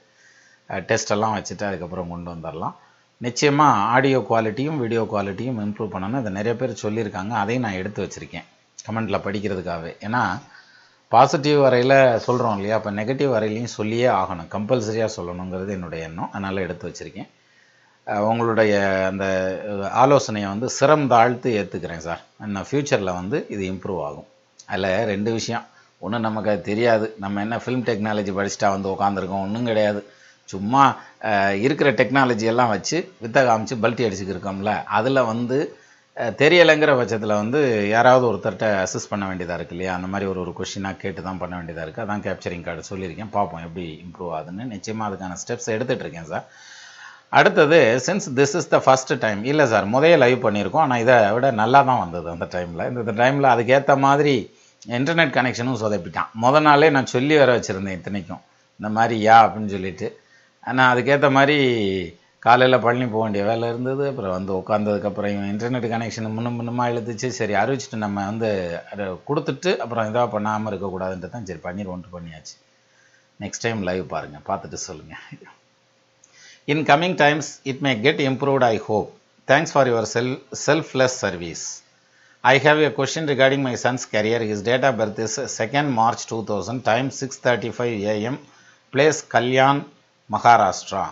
டெஸ்ட்டெல்லாம் வச்சுட்டு அதுக்கப்புறம் கொண்டு வந்துடலாம். நிச்சயமாக ஆடியோ குவாலிட்டியும் வீடியோ குவாலிட்டியும் இம்ப்ரூவ் பண்ணணும். இதை நிறைய பேர் சொல்லியிருக்காங்க. அதையும் நான் எடுத்து வச்சுருக்கேன் கமெண்ட்டில் படிக்கிறதுக்காகவே. ஏன்னா பாசிட்டிவ் வரையில் சொல்கிறோம் இல்லையா, அப்போ நெகட்டிவ் வரையிலையும் சொல்லியே ஆகணும், கம்பல்சரியாக சொல்லணுங்கிறது என்னுடைய எண்ணம். அதனால் எடுத்து வச்சுருக்கேன். உங்களுடைய அந்த ஆலோசனையை வந்து சிரம் தாழ்த்து ஏற்றுக்கிறேன் சார். இன்னும் ஃப்யூச்சரில் வந்து இது இம்ப்ரூவ் ஆகும். அதில் 2 விஷயம். ஒன்று, நமக்கு அது தெரியாது, நம்ம என்ன ஃபிலிம் டெக்னாலஜி படிச்சுட்டா வந்து உட்காந்துருக்கோம், ஒன்றும் கிடையாது. சும்மா இருக்கிற டெக்னாலஜி எல்லாம் வச்சு வித்தை காமிச்சு பல்ட்டி அடிச்சுக்கு இருக்கோம்ல, அதில் வந்து தெரியலைங்கிற பட்சத்தில் வந்து யாராவது ஒருத்தர்கிட்ட அசிஸ்ட் பண்ண வேண்டியதாக இருக்குது இல்லையா, அந்த மாதிரி ஒரு கொஷினாக கேட்டு தான் பண்ண வேண்டியதாக இருக்குது. அதான் கேப்சரிங் கார்டு சொல்லியிருக்கேன், பார்ப்போம் எப்படி இம்ப்ரூவ் ஆகுதுன்னு. நிச்சயமாக அதுக்கான ஸ்டெப்ஸ் எடுத்துகிட்டு இருக்கேன் சார். அடுத்தது, since this is the first time, இல்லை சார் முதல்ல லைவ் பண்ணியிருக்கோம், ஆனால் இதை விட நல்லா தான் வந்தது அந்த டைமில். இந்த டைமில் அதுக்கேற்ற மாதிரி இன்டர்நெட் கனெக்ஷனும் சொதப்பிட்டான். முதல் நாளே நான் சொல்லி வர வச்சுருந்தேன் இத்தனைக்கும், இந்த மாதிரி அப்படின்னு சொல்லிட்டு. ஆனால் அதுக்கேற்ற மாதிரி காலையில் பழனி போக வேண்டிய வேலை இருந்தது. அப்புறம் வந்து உட்காந்ததுக்கப்புறம் இவன் இன்டர்நெட் கனெக்ஷன் முன்னமாக இழுத்துச்சு. சரி, அறிவிச்சிட்டு நம்ம வந்து அதை கொடுத்துட்டு அப்புறம் இதாக பண்ணாமல் இருக்கக்கூடாதுன்ட்டு தான் சரி பண்ணியாச்சு. நெக்ஸ்ட் டைம் லைவ் பாருங்கள், பார்த்துட்டு சொல்லுங்கள். In coming times, it may get improved, I hope. Thanks for your selfless service. I have a question regarding my son's career. His date of birth is 2nd March 2000, time 6:35 AM, place Kalyan, Maharashtra.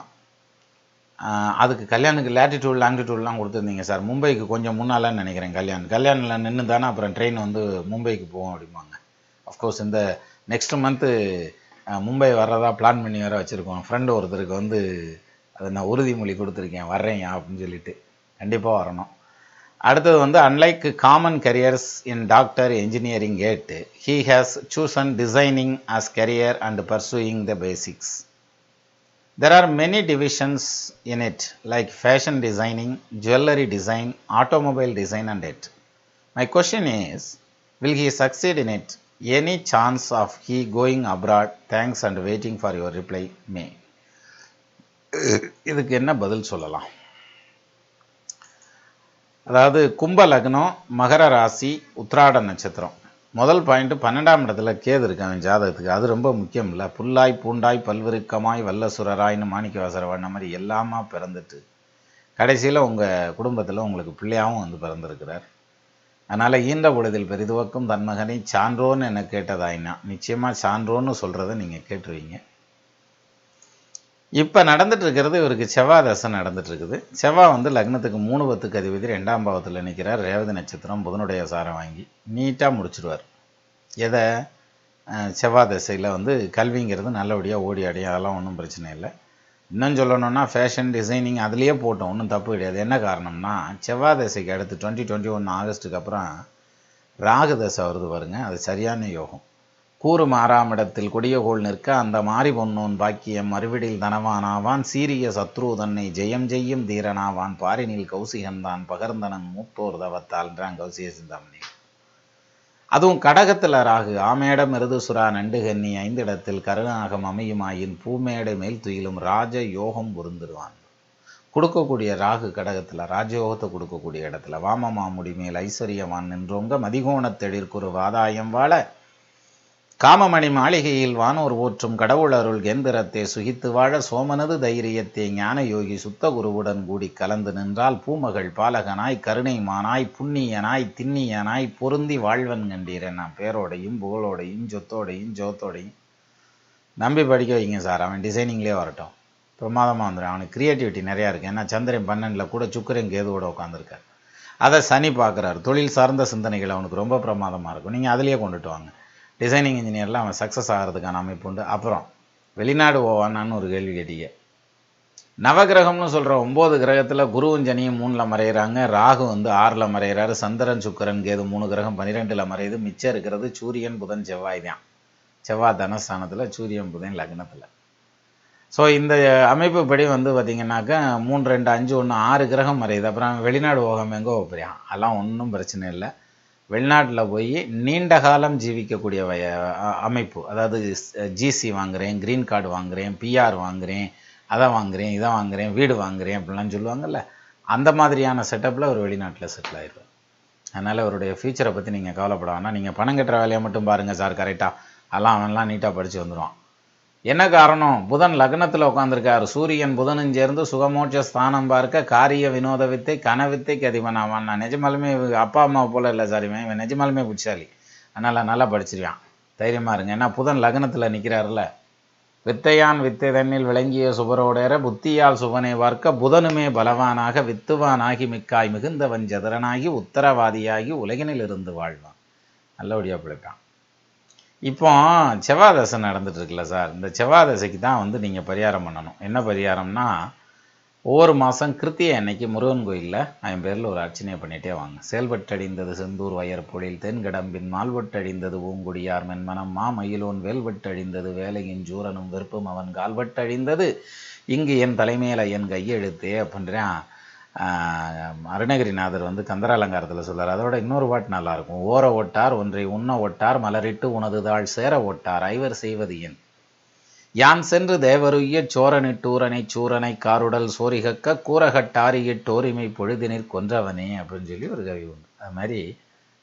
அதுக்கு கல்யாணுக்கு latitude லாங்கிடியூட்லாம் கொடுத்துருந்தீங்க sir. மும்பைக்கு கொஞ்சம் முன்னாலன்னு நினைக்கிறேன். கல்யாணில் நின்று தானே அப்புறம் train வந்து மும்பைக்கு போவோம் அப்படிம்பாங்க. அஃப்கோர்ஸ் இந்த நெக்ஸ்ட் மந்த்து மும்பை வர்றதா பிளான் பண்ணி வேறு வச்சுருக்கோம். ஃப்ரெண்டு ஒருத்தருக்கு வந்து அதை நான் உறுதிமொழி கொடுத்துருக்கேன், வர்றேன் அப்படின்னு சொல்லிட்டு. கண்டிப்பாக வரணும். அடுத்தது வந்து, unlike common careers in doctor engineering 8, he has chosen designing as career and pursuing the basics. There are many divisions in it, like fashion designing, jewelry design, automobile design and it. My question is, will he succeed in it? Any chance of he going abroad? Thanks and waiting for your reply, May. இதுக்கு என்ன பதில் சொல்லலாம்? அதாவது கும்ப லக்னம், மகர ராசி, உத்திராட நட்சத்திரம். முதல் பாயிண்ட், 12ஆம் இடத்துல கேது இருக்காங்க ஜாதகத்துக்கு. அது ரொம்ப முக்கியம் இல்லை. புல்லாய் பூண்டாய் பல்விருக்கமாய் வல்லசுரராய்னு மாணிக்கவாசகர் வாடின மாதிரி எல்லாமா பிறந்துட்டு கடைசியில் உங்கள் குடும்பத்தில் உங்களுக்கு பிள்ளையாகவும் வந்து பிறந்திருக்கிறார். அதனால் ஈன்ற பொழுதில் பெரிதுவக்கும் தன் மகனை சான்றோன்னு என்ன கேட்டதாயினா நிச்சயமாக சான்றோன்னு சொல்கிறத நீங்கள் கேட்டுருவீங்க. இப்போ நடந்துட்டு இருக்கிறது, இவருக்கு செவ்வாய் தசை நடந்துட்டு இருக்குது. செவ்வாய் வந்து லக்னத்துக்கு 3/10 அதிபதி 2ஆம் பாவத்தில் நிற்கிறார். ரேவதி நட்சத்திரம், புதனுடைய சாரம் வாங்கி நீட்டாக முடிச்சிடுவார். எதை? செவ்வாய் தசையில் வந்து கல்விங்கிறது நல்லபடியாக ஓடி அடையும், அதெல்லாம் ஒன்றும் பிரச்சனை இல்லை. இன்னும் சொல்லணும்னா ஃபேஷன் டிசைனிங் அதுலேயே போட்டோம், ஒன்றும் தப்பு கிடையாது. என்ன காரணம்னா, செவ்வாய் தசைக்கு அடுத்து 2021 ஆகஸ்ட்டுக்கு அப்புறம் ராகு தசை வருது பாருங்க, அது சரியான யோகம். கூறு 6ஆம் இடத்தில் கொடியகோள் நிற்க அந்த மாறி பொன்னோன் பாக்கியம் மறுவிடில் தனவானாவான், சீரிய சத்ரு தன்னை ஜெயம் செய்யும் தீரனாவான், பாரினில் கௌசிகன்தான் பகர்ந்தனன் மூத்தோர் தவத்தால்ன்றான் கௌசிக சிந்தாமணி. அதுவும் கடகத்தில் ராகு, ஆமேடம் மிருதுசுரா நண்டுகன்னி 5 இடத்தில் கருணாகம் அமையுமாயின் பூமேடை மேல் துயிலும் ராஜ யோகம் பொருந்துடுவான். கொடுக்கக்கூடிய ராகு கடகத்தில் ராஜயோகத்தை கொடுக்கக்கூடிய இடத்துல வாமமாமுடி மேல் ஐஸ்வர்யவான் நின்றோங்க மதிகோணத்தெழிற்குறு வாதாயம் வாழ காமமணி மாளிகையில் வானோர் போற்றும் கடவுள் அருள் கேந்திரத்தை சுகித்து வாழ சோமனது தைரியத்தை ஞான யோகி சுத்த குருவுடன் கூடி கலந்து நின்றால் பூமகள் பாலகனாய் கருணை மானாய் புண்ணியனாய் திண்ணியனாய் பொருந்தி வாழ்வன் கண்டீரன். நான் பேரோடையும் புகழோடையும் சொத்தோடையும் ஜோத்தோடையும் நம்பி படிக்க வைங்க சார். அவன் டிசைனிங்லேயே வரட்டும், பிரமாதமாக வந்துடும். அவனுக்கு க்ரியேட்டிவிட்டி நிறையா இருக்குது. ஏன்னா சந்திரன் 12 கூட சுக்கிரன் கேதுவோட உட்காந்துருக்கார். அதை சனி பார்க்குறாரு. தொழில் சார்ந்த சிந்தனைகள் அவனுக்கு ரொம்ப பிரமாதமாக இருக்கும். நீங்கள் அதிலேயே கொண்டுட்டு வாங்க. டிசைனிங் இன்ஜினியரில் அவன் சக்ஸஸ் ஆகிறதுக்கான அமைப்பு உண்டு. அப்புறம் வெளிநாடு போவானான்னு ஒரு கேள்வி கேட்டீங்க. நவகிரகம்னு சொல்கிற 9 கிரகத்தில் குருவும் சனியும் 3ல் மறைகிறாங்க. ராகு வந்து 6ல் மறைகிறாரு. சந்திரன் சுக்கிரன் கேது 3 கிரகம் 12ல் மறையுது. மிச்சம் இருக்கிறது சூரியன் புதன் செவ்வாய் தான். செவ்வாய் தனஸ்தானத்தில், சூரியன் புதன் லக்னத்தில். ஸோ இந்த அமைப்பு படி வந்து பார்த்திங்கனாக்கா 3, 2, 5, 1, 6 கிரகம் மறையுது. அப்புறம் வெளிநாடு போகாமல் எங்கே போகிறான்? அதெல்லாம் ஒன்றும் பிரச்சனை இல்லை. வெளிநாட்டில் போய் நீண்ட காலம் ஜீவிக்கக்கூடிய அமைப்பு, அதாவது ஜிசி வாங்குகிறேன், க்ரீன் கார்டு வாங்குகிறேன், பிஆர் வாங்குகிறேன், அதை வாங்குகிறேன், இதை வாங்குகிறேன், வீடு வாங்குகிறேன் அப்படிலாம் சொல்லுவாங்கள்ல, அந்த மாதிரியான செட்டப்பில் ஒரு வெளிநாட்டில் செட்டில் ஆயிடுவார். அதனால் அவருடைய ஃப்யூச்சரை பற்றி நீங்கள் கவலைப்பட வேணாம். நீங்கள் பணம் கட்டுற வேலையை மட்டும் பாருங்கள் சார். கரெக்டாக அவன்லாம் நீட்டாக படித்து வந்துடுவான். என்ன காரணம்? புதன் லக்னத்தில் உட்காந்துருக்காரு. சூரியன் புதனும் சேர்ந்து சுகமோட்ச ஸ்தானம் பார்க்க காரிய வினோத வித்தை கனவித்தைக்கு அதிபனாவான். நான் நிஜமாலுமே அப்பா அம்மா போல இல்லை சார், இவன் நிஜமாலுமே புட்சாலி. அதனால் நல்லா படிச்சிருவான். தைரியமாக இருங்க. ஏன்னா புதன் லக்னத்தில் நிற்கிறாருல. வித்தையான் வித்தை தன்னில் விளங்கிய சுபரோடேற புத்தியால் சுவனை வார்க்க புதனுமே பலவானாக வித்துவானாகி மிக்காய் மிகுந்தவன் ஜதரனாகி உத்தரவாதியாகி உலகினில் இருந்து வாழ்வான். நல்லபடியாக பிழைப்பான். இப்போ செவ்வாதசை நடந்துட்டு இருக்குல்ல சார், இந்த செவ்வாதசைக்கு தான் வந்து நீங்கள் பரிகாரம் பண்ணணும். என்ன பரிகாரம்னா, ஒவ்வொரு மாதம் கிருத்திகை அன்னைக்கு முருகன் கோயிலில் 5 பேரில் ஒரு அர்ச்சனையை பண்ணிகிட்டே வாங்க. செயல்பட்டடிந்தது செந்தூர் வயற்பொழில் தென்கடம்பின் மால்வட்டடிந்தது பூங்குடியார் மென்மனம் மயிலோன் வேல்வட்டடிந்தது வேலையின் ஜூரனும் வெறுப்பும் அவன் கால்வட்டழிந்தது இங்கு என் தலைமையில என் கையெழுத்தே அப்படின்றான். அருணகிரிநாதர் வந்து கந்தர அலங்காரத்தில் சொல்கிறார். அதோட இன்னொரு பாட்டு நல்லாயிருக்கும். ஓர ஒட்டார் ஒன்றை உண்ண ஒட்டார் மலரிட்டு உனது தாழ் சேர ஒட்டார் ஐவர் செய்வது என் யான் சென்று தேவருய்ய சோரனிட்டூரனை சூரனை காருடல் சோரிகக்க கூறகட்டாரியிட்டோரிமை பொழுதினிற் கொன்றவனே அப்படின்னு சொல்லி ஒரு கவி உண்டு. அது மாதிரி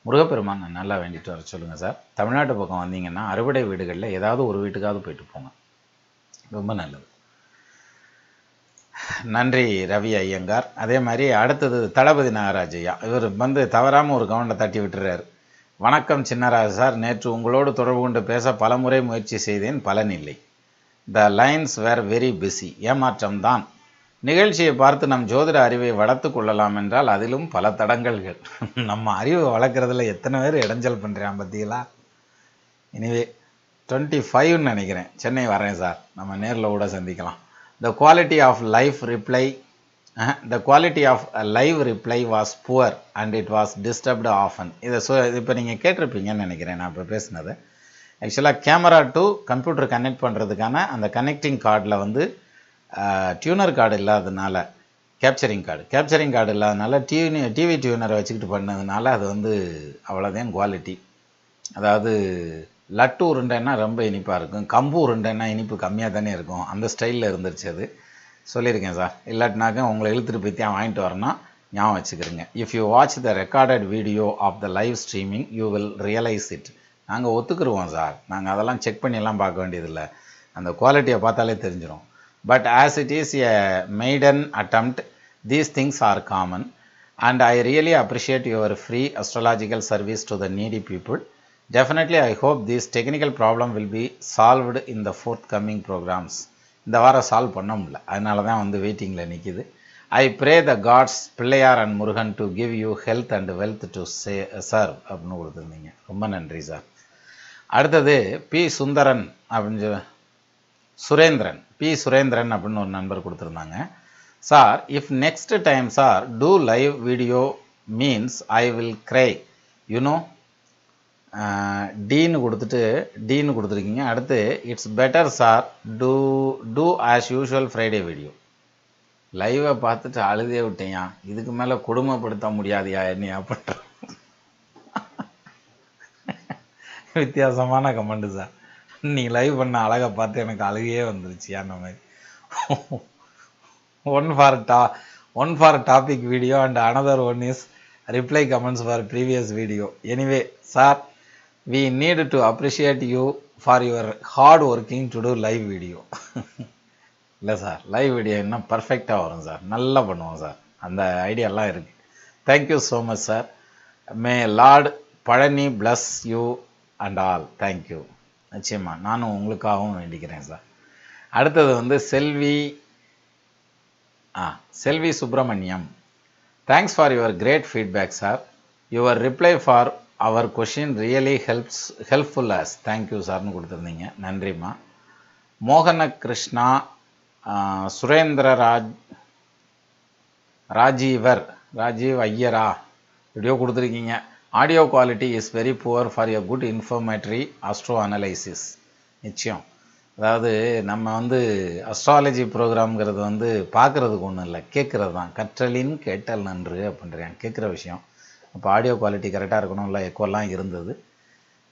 முருகப்பெருமான் நல்லா வேண்டிட்டு வர சொல்லுங்கள் சார். தமிழ்நாட்டு பக்கம் வந்தீங்கன்னா அறுவடை வீடுகளில் ஏதாவது ஒரு வீட்டுக்காவது போயிட்டு போங்க, ரொம்ப நல்லது. நன்றி ரவி ஐயங்கார். அதே மாதிரி அடுத்தது தளபதி நாகராஜ் ஐயா. இவர் வந்து தவறாமல் ஒரு கவுண்டை தட்டி விட்டுறாரு. வணக்கம் சின்னராஜ் சார், நேற்று உங்களோடு தொடர்பு கொண்டு பேச பலமுறை முயற்சி செய்தேன், பலனில்லை. The lines were very busy. ஏமாற்றம்தான். நிகழ்ச்சியை பார்த்து நம் ஜோதிட அறிவை வளர்த்து கொள்ளலாம் என்றால் அதிலும் பல தடங்கல்கள். நம்ம அறிவை வளர்க்குறதுல எத்தனை பேர் இடைஞ்சல் பண்ணுறான் பார்த்தீங்களா. எனிவே 25ன்னு நினைக்கிறேன், சென்னை வரேன் சார், நம்ம நேரில் கூட சந்திக்கலாம். The quality of live reply was poor and it was disturbed often. இதை இப்போ நீங்கள் கேட்டிருப்பீங்கன்னு நினைக்கிறேன். நான் இப்போ பேசினது ஆக்சுவலாக கேமரா டு கம்ப்யூட்டர் கனெக்ட் பண்ணுறதுக்கான அந்த கனெக்டிங் கார்டில் வந்து டியூனர் கார்டு இல்லாததுனால, கேப்சரிங் கார்டு இல்லாததுனால டிவி டியூனரை வச்சுக்கிட்டு பண்ணதுனால அது வந்து அவ்வளோதான் குவாலிட்டி. அதாவது லட்டு உருண்டைன்னா ரொம்ப இனிப்பாக இருக்கும், கம்பு உருண்டைன்னா இனிப்பு கம்மியாக தானே இருக்கும், அந்த ஸ்டைலில் இருந்துருச்சு. அது சொல்லியிருக்கேன் சார். இல்லாட்டினாக்க உங்களை இழுத்துட்டு போய் தான் வாங்கிட்டு வரணும், ஞாபகம் வச்சுக்கிறேங்க. If you watch the recorded video of the live streaming you will realise it. நாங்கள் ஒத்துக்குருவோம் சார், நாங்கள் அதெல்லாம் செக் பண்ணியெல்லாம் பார்க்க வேண்டியதில்லை, அந்த குவாலிட்டியை பார்த்தாலே தெரிஞ்சிடும். But as it is a maiden attempt, these things are common and I really appreciate your free astrological service to the needy people. Definitely, I hope this technical problem will be solved in the forthcoming programs. இந்த வாரம் solve பண்ண முடியல, அதனால தான் வந்து வெயிட்டிங்கில் நிற்கிது. I pray the gods Pillaiyar and Murugan to give you health and wealth to serve அப்படின்னு கொடுத்துருந்தீங்க, ரொம்ப நன்றி சார். அடுத்தது பி சுந்தரன் அப்படின்னு சுரேந்திரன், பி சுரேந்திரன் அப்படின்னு ஒரு நண்பர் கொடுத்துருந்தாங்க. Sir, if next time sir do live video means I will cry, you know. டீன்னு கொடுத்துருக்கீங்க. அடுத்து it's better sir do as usual Friday video. லைவை பார்த்துட்டு அழுதே விட்டேயா, இதுக்கு மேலே கொடுமைப்படுத்த முடியாதையா என்னையா பண்ணுற. வித்தியாசமான கமெண்ட் சார். நீ லைவ் பண்ண அழகை பார்த்து எனக்கு அழுகையே வந்துருச்சு அந்த மாதிரி. One for topic video and another one is reply comments for previous video. Anyway, sir, we need to appreciate you for your hard working to do live video. இல்லை sir, live video இன்னும் பர்ஃபெக்டாக வரும் sir, நல்லா பண்ணுவோம் sir, அந்த ஐடியாலாம் இருக்குது. Thank you so much sir. May Lord Palani bless you and all. Thank you. நிச்சயமாக நானும் உங்களுக்காகவும் வேண்டிக்கிறேன் சார். அடுத்தது வந்து செல்வி Subramaniam. Thanks for your great feedback, sir. Your reply for our question really helpful us. Thank you, sir. கொடுத்துருந்தீங்க, நன்றிம்மா. மோகன கிருஷ்ணா, சுரேந்திர ராஜீவ் ஐயரா வீடியோ கொடுத்துருக்கீங்க. Audio quality is very poor for a good இன்ஃபர்மேட்டரி astro analysis. நிச்சயம், அதாவது நம்ம வந்து அஸ்ட்ராலஜி ப்ரோக்ராம்ங்கிறது வந்து பார்க்குறதுக்கு ஒன்றும் இல்லை, கேட்குறது தான். கற்றலின் கேட்டல் நன்று அப்படின்றேன், கேட்குற விஷயம். அப்போ ஆடியோ குவாலிட்டி கரெக்டாக இருக்கணும், இல்லை எக்கோலாம் இருந்தது.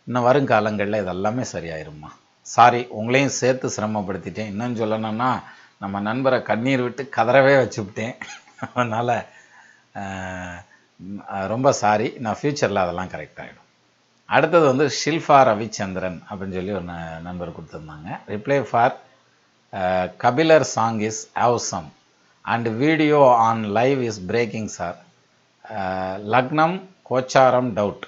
இன்னும் வருங்காலங்களில் இதெல்லாமே சரியாயிரும்மா. சாரி, உங்களையும் சேர்த்து சிரமப்படுத்திட்டேன். இன்னும் சொல்லணும்னா நம்ம நண்பரை கண்ணீர் விட்டு கதறவே வச்சுவிட்டேன். அதனால் ரொம்ப சாரி, நான் ஃப்யூச்சரில் அதெல்லாம் கரெக்ட் ஆகிடும். அடுத்தது வந்து ஷில்ஃபா ரவிச்சந்திரன் அப்படின்னு சொல்லி ஒரு நண்பர் கொடுத்துருந்தாங்க. Reply for Kapilar song is அவசம் and video on live is braking sir. லக்னம் கோச்சாரம் டவுட்.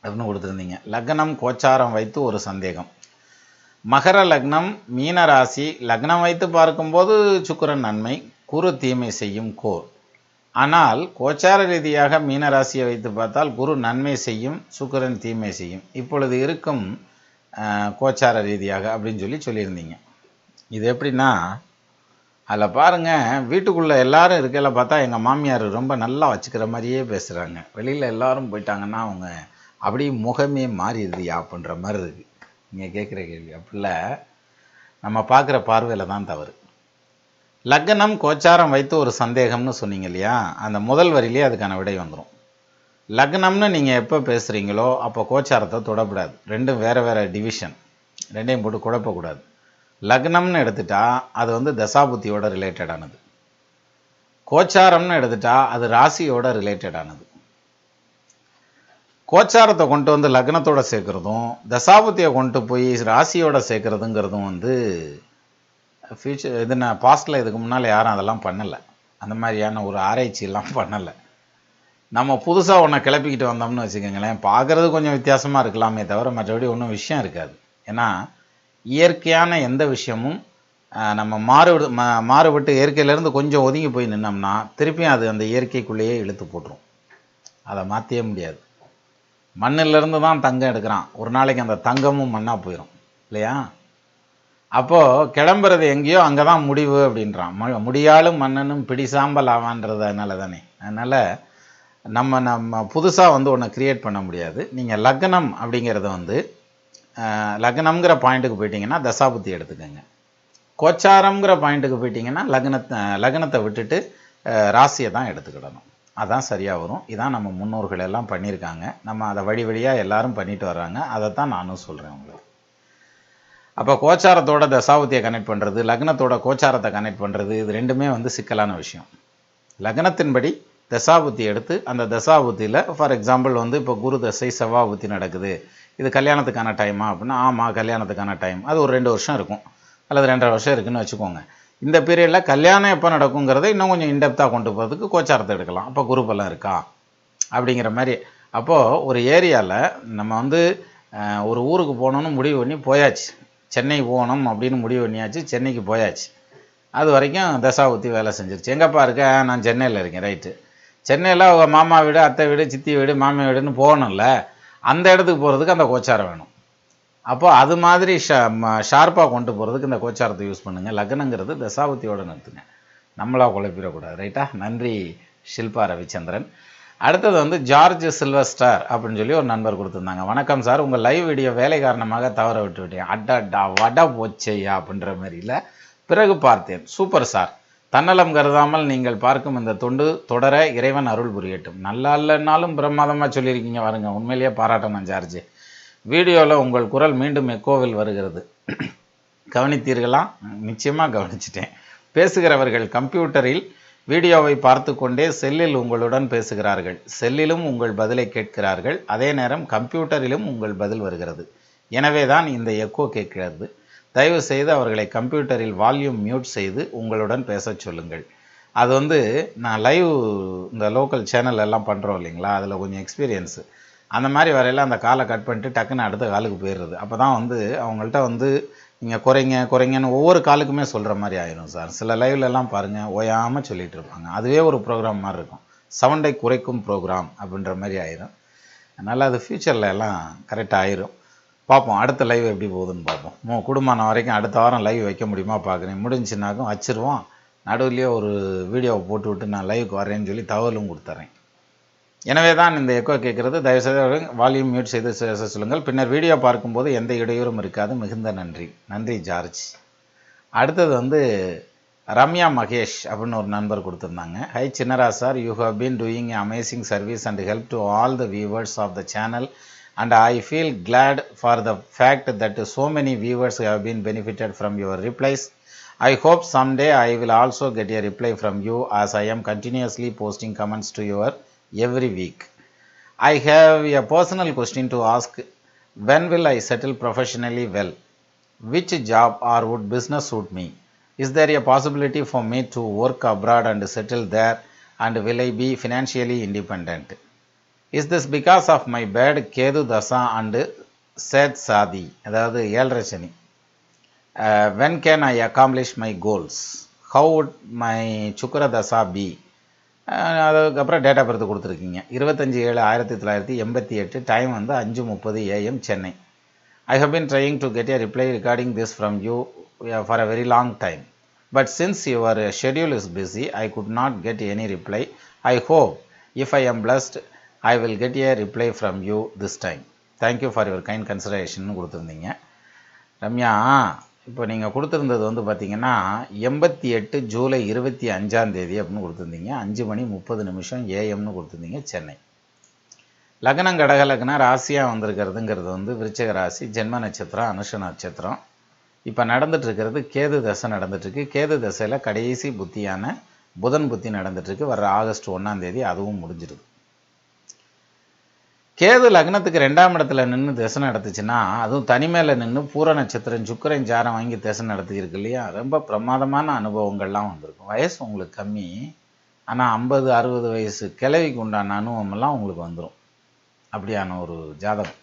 அப்படின்னு கொடுத்துருந்தீங்க. லக்னம் கோச்சாரம் வைத்து ஒரு சந்தேகம். மகர லக்னம் மீன ராசி, லக்னம் வைத்து பார்க்கும்போது சுக்கிரன் நன்மை, குரு தீமை செய்யும் கோர். ஆனால் கோச்சார ரீதியாக மீன ராசியை வைத்து பார்த்தால் குரு நன்மை செய்யும், சுக்கிரன் தீமை செய்யும். இப்பொழுது இருக்கும் கோச்சார ரீதியாக அப்படின்னு சொல்லியிருந்தீங்க. இது எப்படின்னா, அதில் பாருங்கள், வீட்டுக்குள்ளே எல்லாரும் இருக்கையில் பார்த்தா எங்கள் மாமியார் ரொம்ப நல்லா வச்சுக்கிற மாதிரியே பேசுகிறாங்க. வெளியில் எல்லாரும் போயிட்டாங்கன்னா அவங்க அப்படியே முகமே மாறிடுதியா அப்படின்ற மாதிரி இருக்குது. நீங்கள் கேட்குற கேள்வி அப்படில நம்ம பார்க்குற பார்வையில் தான் தவறு. லக்னம் கோச்சாரம் வைத்து ஒரு சந்தேகம்னு சொன்னீங்க இல்லையா, அந்த முதல் வரியிலே அதுக்கான விடை வந்துடும். லக்னம்னு நீங்கள் எப்போ பேசுகிறீங்களோ அப்போ கோச்சாரத்தை தொடக்கூடாது. ரெண்டும் வேறு வேறு டிவிஷன், ரெண்டையும் போட்டு குழப்பக்கூடாது. லக்னம்னு எடுத்துட்டா அது தசாபுத்தியோட ரிலேட்டடானது. கோச்சாரம்னு எடுத்துட்டா அது ராசியோட ரிலேட்டடானது. கோச்சாரத்தை கொண்டு வந்து லக்னத்தோட சேர்க்கறதும் தசாபுத்தியை கொண்டு போய் ராசியோட சேர்க்கறதுங்கிறதும் ஃபியூச்சர் இது நான் பாஸ்டில் இதுக்கு முன்னால் யாரும் அதெல்லாம் பண்ணலை. அந்த மாதிரியான ஒரு ஆராய்ச்சியெல்லாம் பண்ணலை. நம்ம புதுசாக ஒன்றை கிளப்பிக்கிட்டு வந்தோம்னு வச்சுக்கோங்களேன், பார்க்குறது கொஞ்சம் வித்தியாசமாக இருக்கலாமே தவிர மற்றபடி ஒன்றும் விஷயம் இருக்காது. ஏன்னா இயற்கையான எந்த விஷயமும் நம்ம மாறுபட்டு இயற்கையிலேருந்து கொஞ்சம் ஒதுங்கி போய் நின்னோம்னா திருப்பியும் அது அந்த இயற்கைக்குள்ளேயே இழுத்து போட்டுரும். அதை மாற்றவே முடியாது. மண்ணிலேருந்து தான் தங்கம் எடுக்கிறான், ஒரு நாளைக்கு அந்த தங்கமும் மண்ணாக போயிடும் இல்லையா? அப்போது கிளம்புறது எங்கேயோ அங்கே தான் முடிவு அப்படின்றான். முடியாலும் மன்னனும் பிடிசாம்பல் ஆவான்றது அதனால தானே. அதனால் நம்ம புதுசாக ஒன்று க்ரியேட் பண்ண முடியாது. நீங்கள் லக்னம் அப்படிங்கிறத லக்னம்ங்கிற பாயிண்ட்டுக்கு போயிட்டீங்கன்னா தசாபுத்தி எடுத்துக்கோங்க. கோச்சாரம்ங்கிற பாயிண்ட்டுக்கு போயிட்டீங்கன்னா லக்னத்தை விட்டுட்டு ராசியை தான் எடுத்துக்கிடணும். அதான் சரியாக வரும். இதான் நம்ம முன்னோர்கள் எல்லாம் பண்ணியிருக்காங்க. நம்ம அதை வழியாக எல்லாரும் பண்ணிட்டு வர்றாங்க. அதை தான் நானும் சொல்கிறேன் உங்களுக்கு. அப்போ கோச்சாரத்தோட தசாபுத்தியை கனெக்ட் பண்ணுறது, லக்னத்தோட கோச்சாரத்தை கனெக்ட் பண்ணுறது, இது ரெண்டுமே சிக்கலான விஷயம். லக்னத்தின்படி தசாபுத்தி எடுத்து அந்த தசாபுத்தியில் ஃபார் எக்ஸாம்பிள் இப்போ குரு தசை செவ்வாபுத்தி நடக்குது, இது கல்யாணத்துக்கான டைமா அப்படின்னா ஆமாம் கல்யாணத்துக்கான டைம். அது ஒரு 2 வருஷம் இருக்கும் அல்லது 2.5 வருஷம் இருக்குதுன்னு வச்சுக்கோங்க. இந்த பீரியடில் கல்யாணம் எப்போ நடக்குங்கிறத இன்னும் கொஞ்சம் இன்டெப்த்தாக கொண்டு போகிறதுக்கு கோச்சாரத்தை எடுக்கலாம். அப்போ குருபெல்லாம் இருக்கா அப்படிங்கிற மாதிரி. அப்போது ஒரு ஏரியாவில் நம்ம ஒரு ஊருக்கு போகணுன்னு முடிவு பண்ணி போயாச்சு. சென்னை போகணும் அப்படின்னு முடிவு பண்ணியாச்சு. சென்னைக்கு போயாச்சு. அது வரைக்கும் தசாபுத்தி வேலை செஞ்சிருச்சு. எங்கப்பா இருக்க? நான் சென்னையில் இருக்கேன். ரைட்டு. சென்னையில் அவங்க மாமா வீடு, அத்தை வீடு, சித்தி வீடு, மாமி வீடுன்னு போகணும்ல, அந்த இடத்துக்கு போகிறதுக்கு அந்த கோச்சாரம் வேணும். அப்போ அது மாதிரி ஷார்ப்பாக கொண்டு போகிறதுக்கு இந்த கோச்சாரத்தை யூஸ் பண்ணுங்கள். லக்னங்கிறது தசாபுத்தியோடு நிறுத்துங்க, நம்மளாக குழப்பிடக்கூடாது. ரைட்டா? நன்றி ஷில்பா ரவிச்சந்திரன். அடுத்தது ஜார்ஜ் சில்வஸ்டார் அப்படின்னு ஒரு நண்பர் கொடுத்துருந்தாங்க. வணக்கம் சார், உங்கள் லைவ் வீடியோ வேலை காரணமாக தவற விட்டுவிட்டேன். அடடா வட போச்சையா அப்படின்ற மாதிரியில் பிறகு பார்த்தேன். சூப்பர் சார், தன்னலம் கருதாமல் நீங்கள் பார்க்கும் இந்த தொண்டு தொடர இறைவன் அருள் புரியட்டும். நல்லா இல்லைன்னாலும் பிரமாதமாக சொல்லியிருக்கீங்க. வருங்க, உண்மையிலேயே பாராட்டணும் ஜார்ஜ். வீடியோவில் உங்கள் குரல் மீண்டும் எக்கோவில் வருகிறது. கவனித்தீர்களா? நிச்சயமாக கவனிச்சிட்டேன். பேசுகிறவர்கள் கம்ப்யூட்டரில் வீடியோவை பார்த்து கொண்டே செல்லில் உங்களுடன் பேசுகிறார்கள். செல்லிலும் உங்கள் பதிலை கேட்கிறார்கள், அதே நேரம் கம்ப்யூட்டரிலும் உங்கள் பதில் வருகிறது. எனவே தான் இந்த எக்கோ கேட்கிறது. தயவு செய்து அவர்களை கம்ப்யூட்டரில் வால்யூம் மியூட் செய்து உங்களுடன் பேச சொல்லுங்கள். அது நான் லைவ் இந்த லோக்கல் சேனல் எல்லாம் பண்ணுறோம் இல்லைங்களா, அதில் கொஞ்சம் எக்ஸ்பீரியன்ஸு. அந்த மாதிரி வரையில் அந்த காலை கட் பண்ணிட்டு டக்குன்னு அடுத்த காலுக்கு போயிடுறது. அப்போ தான் அவங்கள்ட்ட நீங்கள் குறைங்கன்னு ஒவ்வொரு காலுக்குமே சொல்கிற மாதிரி ஆயிரும் சார். சில லைவ்லெல்லாம் பாருங்கள் ஓயாமல் சொல்லிகிட்டு இருப்பாங்க. அதுவே ஒரு ப்ரோக்ராம் மாதிரி இருக்கும். சவுண்டை குறைக்கும் ப்ரோக்ராம் அப்படின்ற மாதிரி ஆயிரும். அதனால் அது ஃப்யூச்சரில் எல்லாம் கரெக்டாக ஆயிரும். பார்ப்போம் அடுத்த லைவ் எப்படி போகுதுன்னு பார்ப்போம். குடும்பம் வரைக்கும் அடுத்த வாரம் லைவ் வைக்க முடியுமா பார்க்குறேன். முடிஞ்சுனாக்கும் வச்சுருவோம். நடுவுலேயே ஒரு வீடியோவை போட்டு விட்டு நான் லைவுக்கு வரேன்னு சொல்லி தகவலும் கொடுத்துட்றேன். எனவே தான் இந்த எக்கோ கேட்குறது. தயவுசெய்து வால்யூம் மியூட் செய்து சொல்லுங்கள். பின்னர் வீடியோ பார்க்கும்போது எந்த இடையூறும் இருக்காது. மிகுந்த நன்றி. நன்றி ஜார்ஜ். அடுத்தது ரம்யா மகேஷ் அப்படின்னு ஒரு நண்பர் கொடுத்துருந்தாங்க. Hi Chinnara sir, you have been doing amazing service and help to all the viewers of the channel and I feel glad for the fact that so many viewers have been benefited from your replies. I hope someday I will also get a reply from you, as I am continuously posting comments to your every week. I have a personal question to ask. When will I settle professionally well? Which job or would business suit me? Is there a possibility for me to work abroad and settle there, and will I be financially independent? Is this because of my bad Ketu dasha and Sade Sati, அதாவது ஏழரை சனி. When can I accomplish my goals, how would my Shukra dasha B. அதுக்கப்புறம் date of birth கொடுத்துருக்கீங்க 25/7/1988, time வந்து 5:30 AM Chennai. I have been trying to get a reply regarding this from you for a very long time. But since your schedule is busy, I could not get any reply. I hope if I am blessed, I will get a reply from you this time. Thank you for your kind consideration கொடுத்துருந்தீங்க. ரம்யா, இப்போ நீங்கள் கொடுத்துருந்தது வந்து பார்த்தீங்கன்னா 88 ஜூலை 25 அப்படின்னு கொடுத்துருந்தீங்க. 5:30 AM கொடுத்துருந்தீங்க சென்னை. லக்னம் கடக லக்னம் ராசியாக வந்திருக்கிறதுங்கிறது வந்து விருச்சிக ராசி, ஜென்ம நட்சத்திரம், அனுஷ நட்சத்திரம். இப்போ நடந்துட்டுருக்கிறது கேது தசை நடந்துட்டுருக்கு. கேது தசையில் கடைசி புத்தியான புதன் புத்தி நடந்துட்டுருக்கு. வர்ற ஆகஸ்ட் 1 அதுவும் முடிஞ்சிருது. கேது லக்னத்துக்கு 2ஆம் இடத்துல நின்று திசை நடத்துச்சுன்னா, அதுவும் தனிமையில் நின்று பூர நட்சத்திரம் சுக்கிரன் சாரம் வாங்கி திசை நடத்திருக்கு இல்லையா, ரொம்ப பிரமாதமான அனுபவங்கள்லாம் வந்திருக்கும். வயசு உங்களுக்கு கம்மி, ஆனால் 50-60 வயசு கிழவிக்கு உண்டான அனுபவமெல்லாம் உங்களுக்கு வந்துடும். அப்படியான ஒரு ஜாதகம்.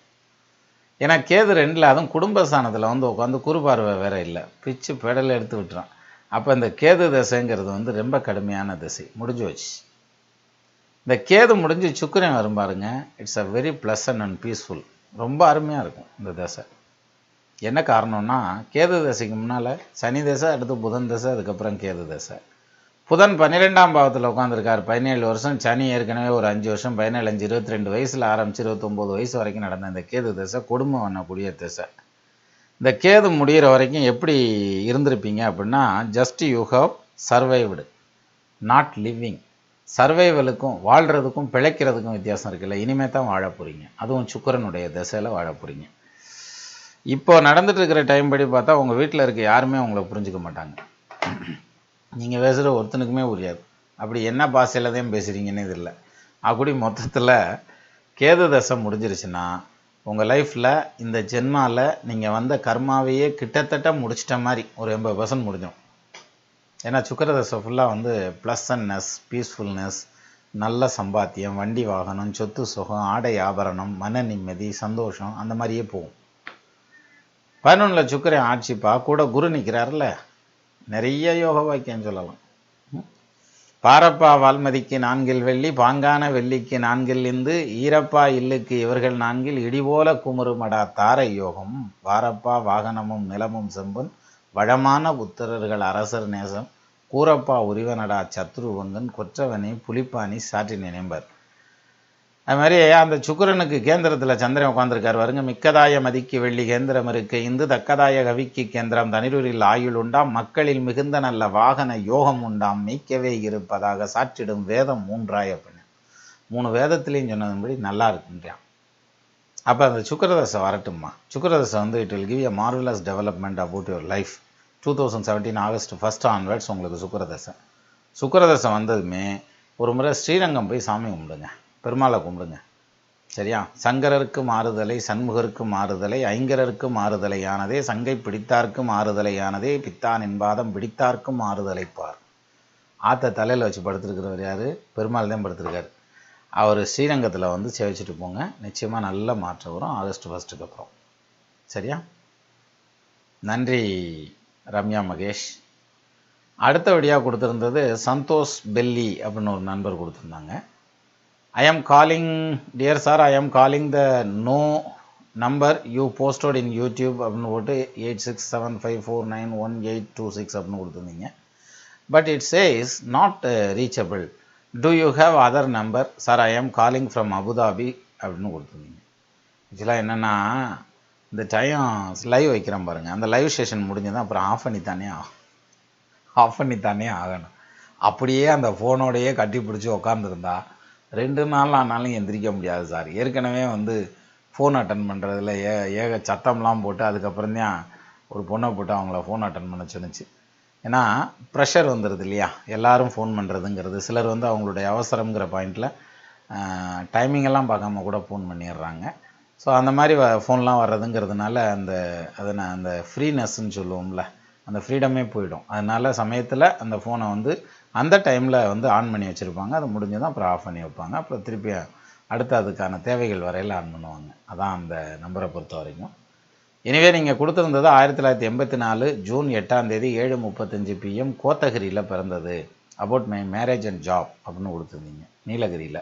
ஏன்னா கேது 2ல், அதுவும் குடும்பஸ்தானத்தில் வந்து உட்காந்து குறுபார்வை வேற இல்லை, பிச்சு பெடல் எடுத்து விட்டுறான். அப்போ இந்த கேது தசைங்கிறது வந்து ரொம்ப கடுமையான திசை, முடிஞ்சு வச்சு. இந்த கேது முடிஞ்சு சுக்கிரன் வரும் பாருங்க, it's a very pleasant and peaceful. ரொம்ப அருமையாக இருக்கும் இந்த தசை. என்ன காரணம்னா, கேது தசைக்கு முன்னால் சனி தசை, அடுத்து புதன் தசை, அதுக்கப்புறம் கேது தசை. புதன் 12ஆம் பாவத்தில் உட்காந்துருக்கார் 17 வருஷம். சனி ஏற்கனவே ஒரு 5 வருஷம், 17, 5, 22 வயசில் ஆரம்பிச்சு 29 வயசு வரைக்கும் நடந்த இந்த கேது தசை கொடுமை பண்ணக்கூடிய தசை. இந்த கேது முடிகிற வரைக்கும் எப்படி இருந்திருப்பீங்க அப்படின்னா, just you have survived, not living. சர்வைவலுக்கும் வாழ்கிறதுக்கும் பிழைக்கிறதுக்கும் வித்தியாசம் இருக்குல்ல. இனிமே தான் வாழ போகிறீங்க, அதுவும் சுக்கிரனுடைய தசையில் வாழ போகிறீங்க. இப்போ நடந்துட்டு இருக்கிற டைம் படி பார்த்தா உங்கள் வீட்டில் இருக்க யாருமே உங்களை புரிஞ்சுக்க மாட்டாங்க. நீங்கள் பேசுகிற ஒருத்தனுக்குமே புரியாது. அப்படி என்ன பாஷையில் தான் பேசுகிறீங்கன்னு இது இல்லை. அப்படி மொத்தத்தில் கேது தசை முடிஞ்சிருச்சுன்னா உங்கள் லைஃப்பில் இந்த ஜென்மாவில் நீங்கள் வந்த கர்மாவையே கிட்டத்தட்ட முடிச்சிட்ட மாதிரி ஒரு 80% முடிஞ்சிடும். ஏன்னா சுக்கிரதசை ஃபுல்லாக வந்து ப்ளசன்னஸ், பீஸ்ஃபுல்னஸ், நல்ல சம்பாத்தியம், வண்டி வாகனம், சொத்து சுகம், ஆடை ஆபரணம், மன நிம்மதி, சந்தோஷம், அந்த மாதிரியே போகும். 11ல் சுக்கிரன் ஆட்சிப்பா, கூட குரு நிற்கிறார்ல, நிறைய யோக வாக்கியம் சொல்லலாம். பாரப்பா வால்மதிக்கு 4 வெள்ளி, பாங்கான வெள்ளிக்கு 4 ஈரப்பா இல்லுக்கு இவர்கள் 4 இடிபோல குமுறுமடா தாரை யோகம், வாரப்பா வாகனமும் நிலமும் செம்புன், வளமான புத்திரர்கள் அரசர் நேசம், கூரப்பா உரிவனடா சத்ருவங்கன், கொற்றவனை புலிப்பானி சாற்றி நினைம்பர். அது மாதிரி அந்த சுக்கிரனுக்கு கேந்திரத்தில் சந்திரன் உட்காந்துருக்கார் வருங்க. மிக்கதாய மதிக்கு வெள்ளி கேந்திரம் இருக்கு, இந்து தக்கதாய கவிக்கு கேந்திரம், தனிரூரில் ஆயுள் உண்டாம், மக்களில் மிகுந்த நல்ல வாகன யோகம் உண்டாம், மெய்க்கவே இருப்பதாக சாற்றிடும் வேதம் 3 அப்படின்னு 3 வேதத்திலையும் சொன்னதுபடி நல்லா இருக்குன்றான். அப்போ அந்த சுக்கிரதசை வரட்டும்மா. சுக்கிரதசை வந்து it will give a marvellous development about your life. 2017 August 1 onwards உங்களுக்கு சுக்கிரதசை. சுக்கிரதசை வந்ததுமே ஒரு முறை ஸ்ரீரங்கம் போய் சாமி கும்பிடுங்க, பெருமாளை கும்பிடுங்க, சரியா? சங்கரருக்கு மாறுதலை, சண்முகருக்கு மாறுதலை, ஐங்கரருக்கு மாறுதலையானதே, சங்கை பிடித்தார்க்கு மாறுதலையானதே, பித்தான் என்பாதம் பிடித்தார்க்கும் மாறுதலை பார். ஆற்ற தலையில் வச்சு படுத்துருக்கிறவர் யார்? பெருமாள் தான் படுத்திருக்காரு. அவர் ஸ்ரீரங்கத்தில் வந்து சேவிச்சுட்டு போங்க, நிச்சயமாக நல்ல மாற்றம் வரும் ஆகஸ்ட் 1 அப்புறம், சரியா? நன்றி ரம்யா மகேஷ். அடுத்தபடியாக கொடுத்துருந்தது சந்தோஷ் பெல்லி அப்படின்னு ஒரு நண்பர் கொடுத்துருந்தாங்க. ஐ am calling dear sir, I am calling the no number you posted in YouTube அப்படின்னு போட்டு 8675491826 அப்படின்னு கொடுத்துருந்தீங்க. But it says not reachable, do you have other number? Sir I am calling from Abu Dhabi அப்படின்னு கொடுத்துருந்தீங்க. ஆக்சுவலாக என்னென்னா, இந்த டைம் லைவ் வைக்கிறேன் பாருங்கள், அந்த லைவ் செஷன் முடிஞ்சதான் அப்புறம் ஆஃப் பண்ணித்தானே ஆகணும். அப்படியே அந்த ஃபோனோடையே கட்டி பிடிச்சி உக்காந்துருந்தா 2 நாள் ஆனாலும் எந்திரிக்க முடியாது சார். ஏற்கனவே வந்து ஃபோன் அட்டன் பண்ணுறதுல ஏக சத்தம்லாம் போட்டு அதுக்கப்புறம் தான் ஒரு பொண்ணை போட்டு அவங்கள ஃபோன் அட்டன் பண்ண சொன்னிச்சு. ஏன்னா ப்ரெஷர் வந்துடுது இல்லையா, எல்லாரும் ஃபோன் பண்ணுறதுங்கிறது. சிலர் வந்து அவங்களுடைய அவசரங்கிற பாயிண்டில் டைமிங்கெல்லாம் பார்க்காம கூட ஃபோன் பண்ணிடுறாங்க. ஸோ அந்த மாதிரி ஃபோன்லாம் வர்றதுங்கிறதுனால அந்த ஃப்ரீனஸ்ன்னு சொல்லுவோம்ல, அந்த ஃப்ரீடமே போயிடும். அதனால சமயத்தில் அந்த ஃபோனை வந்து அந்த டைமில் வந்து ஆன் பண்ணி வச்சுருப்பாங்க, அது முடிஞ்சதும் அப்புறம் ஆஃப் பண்ணி வைப்பாங்க. அப்புறம் திருப்பி அடுத்து அதுக்கான தேவைகள் வரையில் ஆன் பண்ணுவாங்க. அதான் அந்த நம்பரை பொறுத்த வரைக்கும். எனவே நீங்கள் கொடுத்துருந்தது 1984 ஜூன் 8ஆம் தேதி 7:35 PM கோத்தகிரியில் பிறந்தது. About my marriage and job அப்படின்னு கொடுத்துருந்தீங்க, நீலகிரியில்.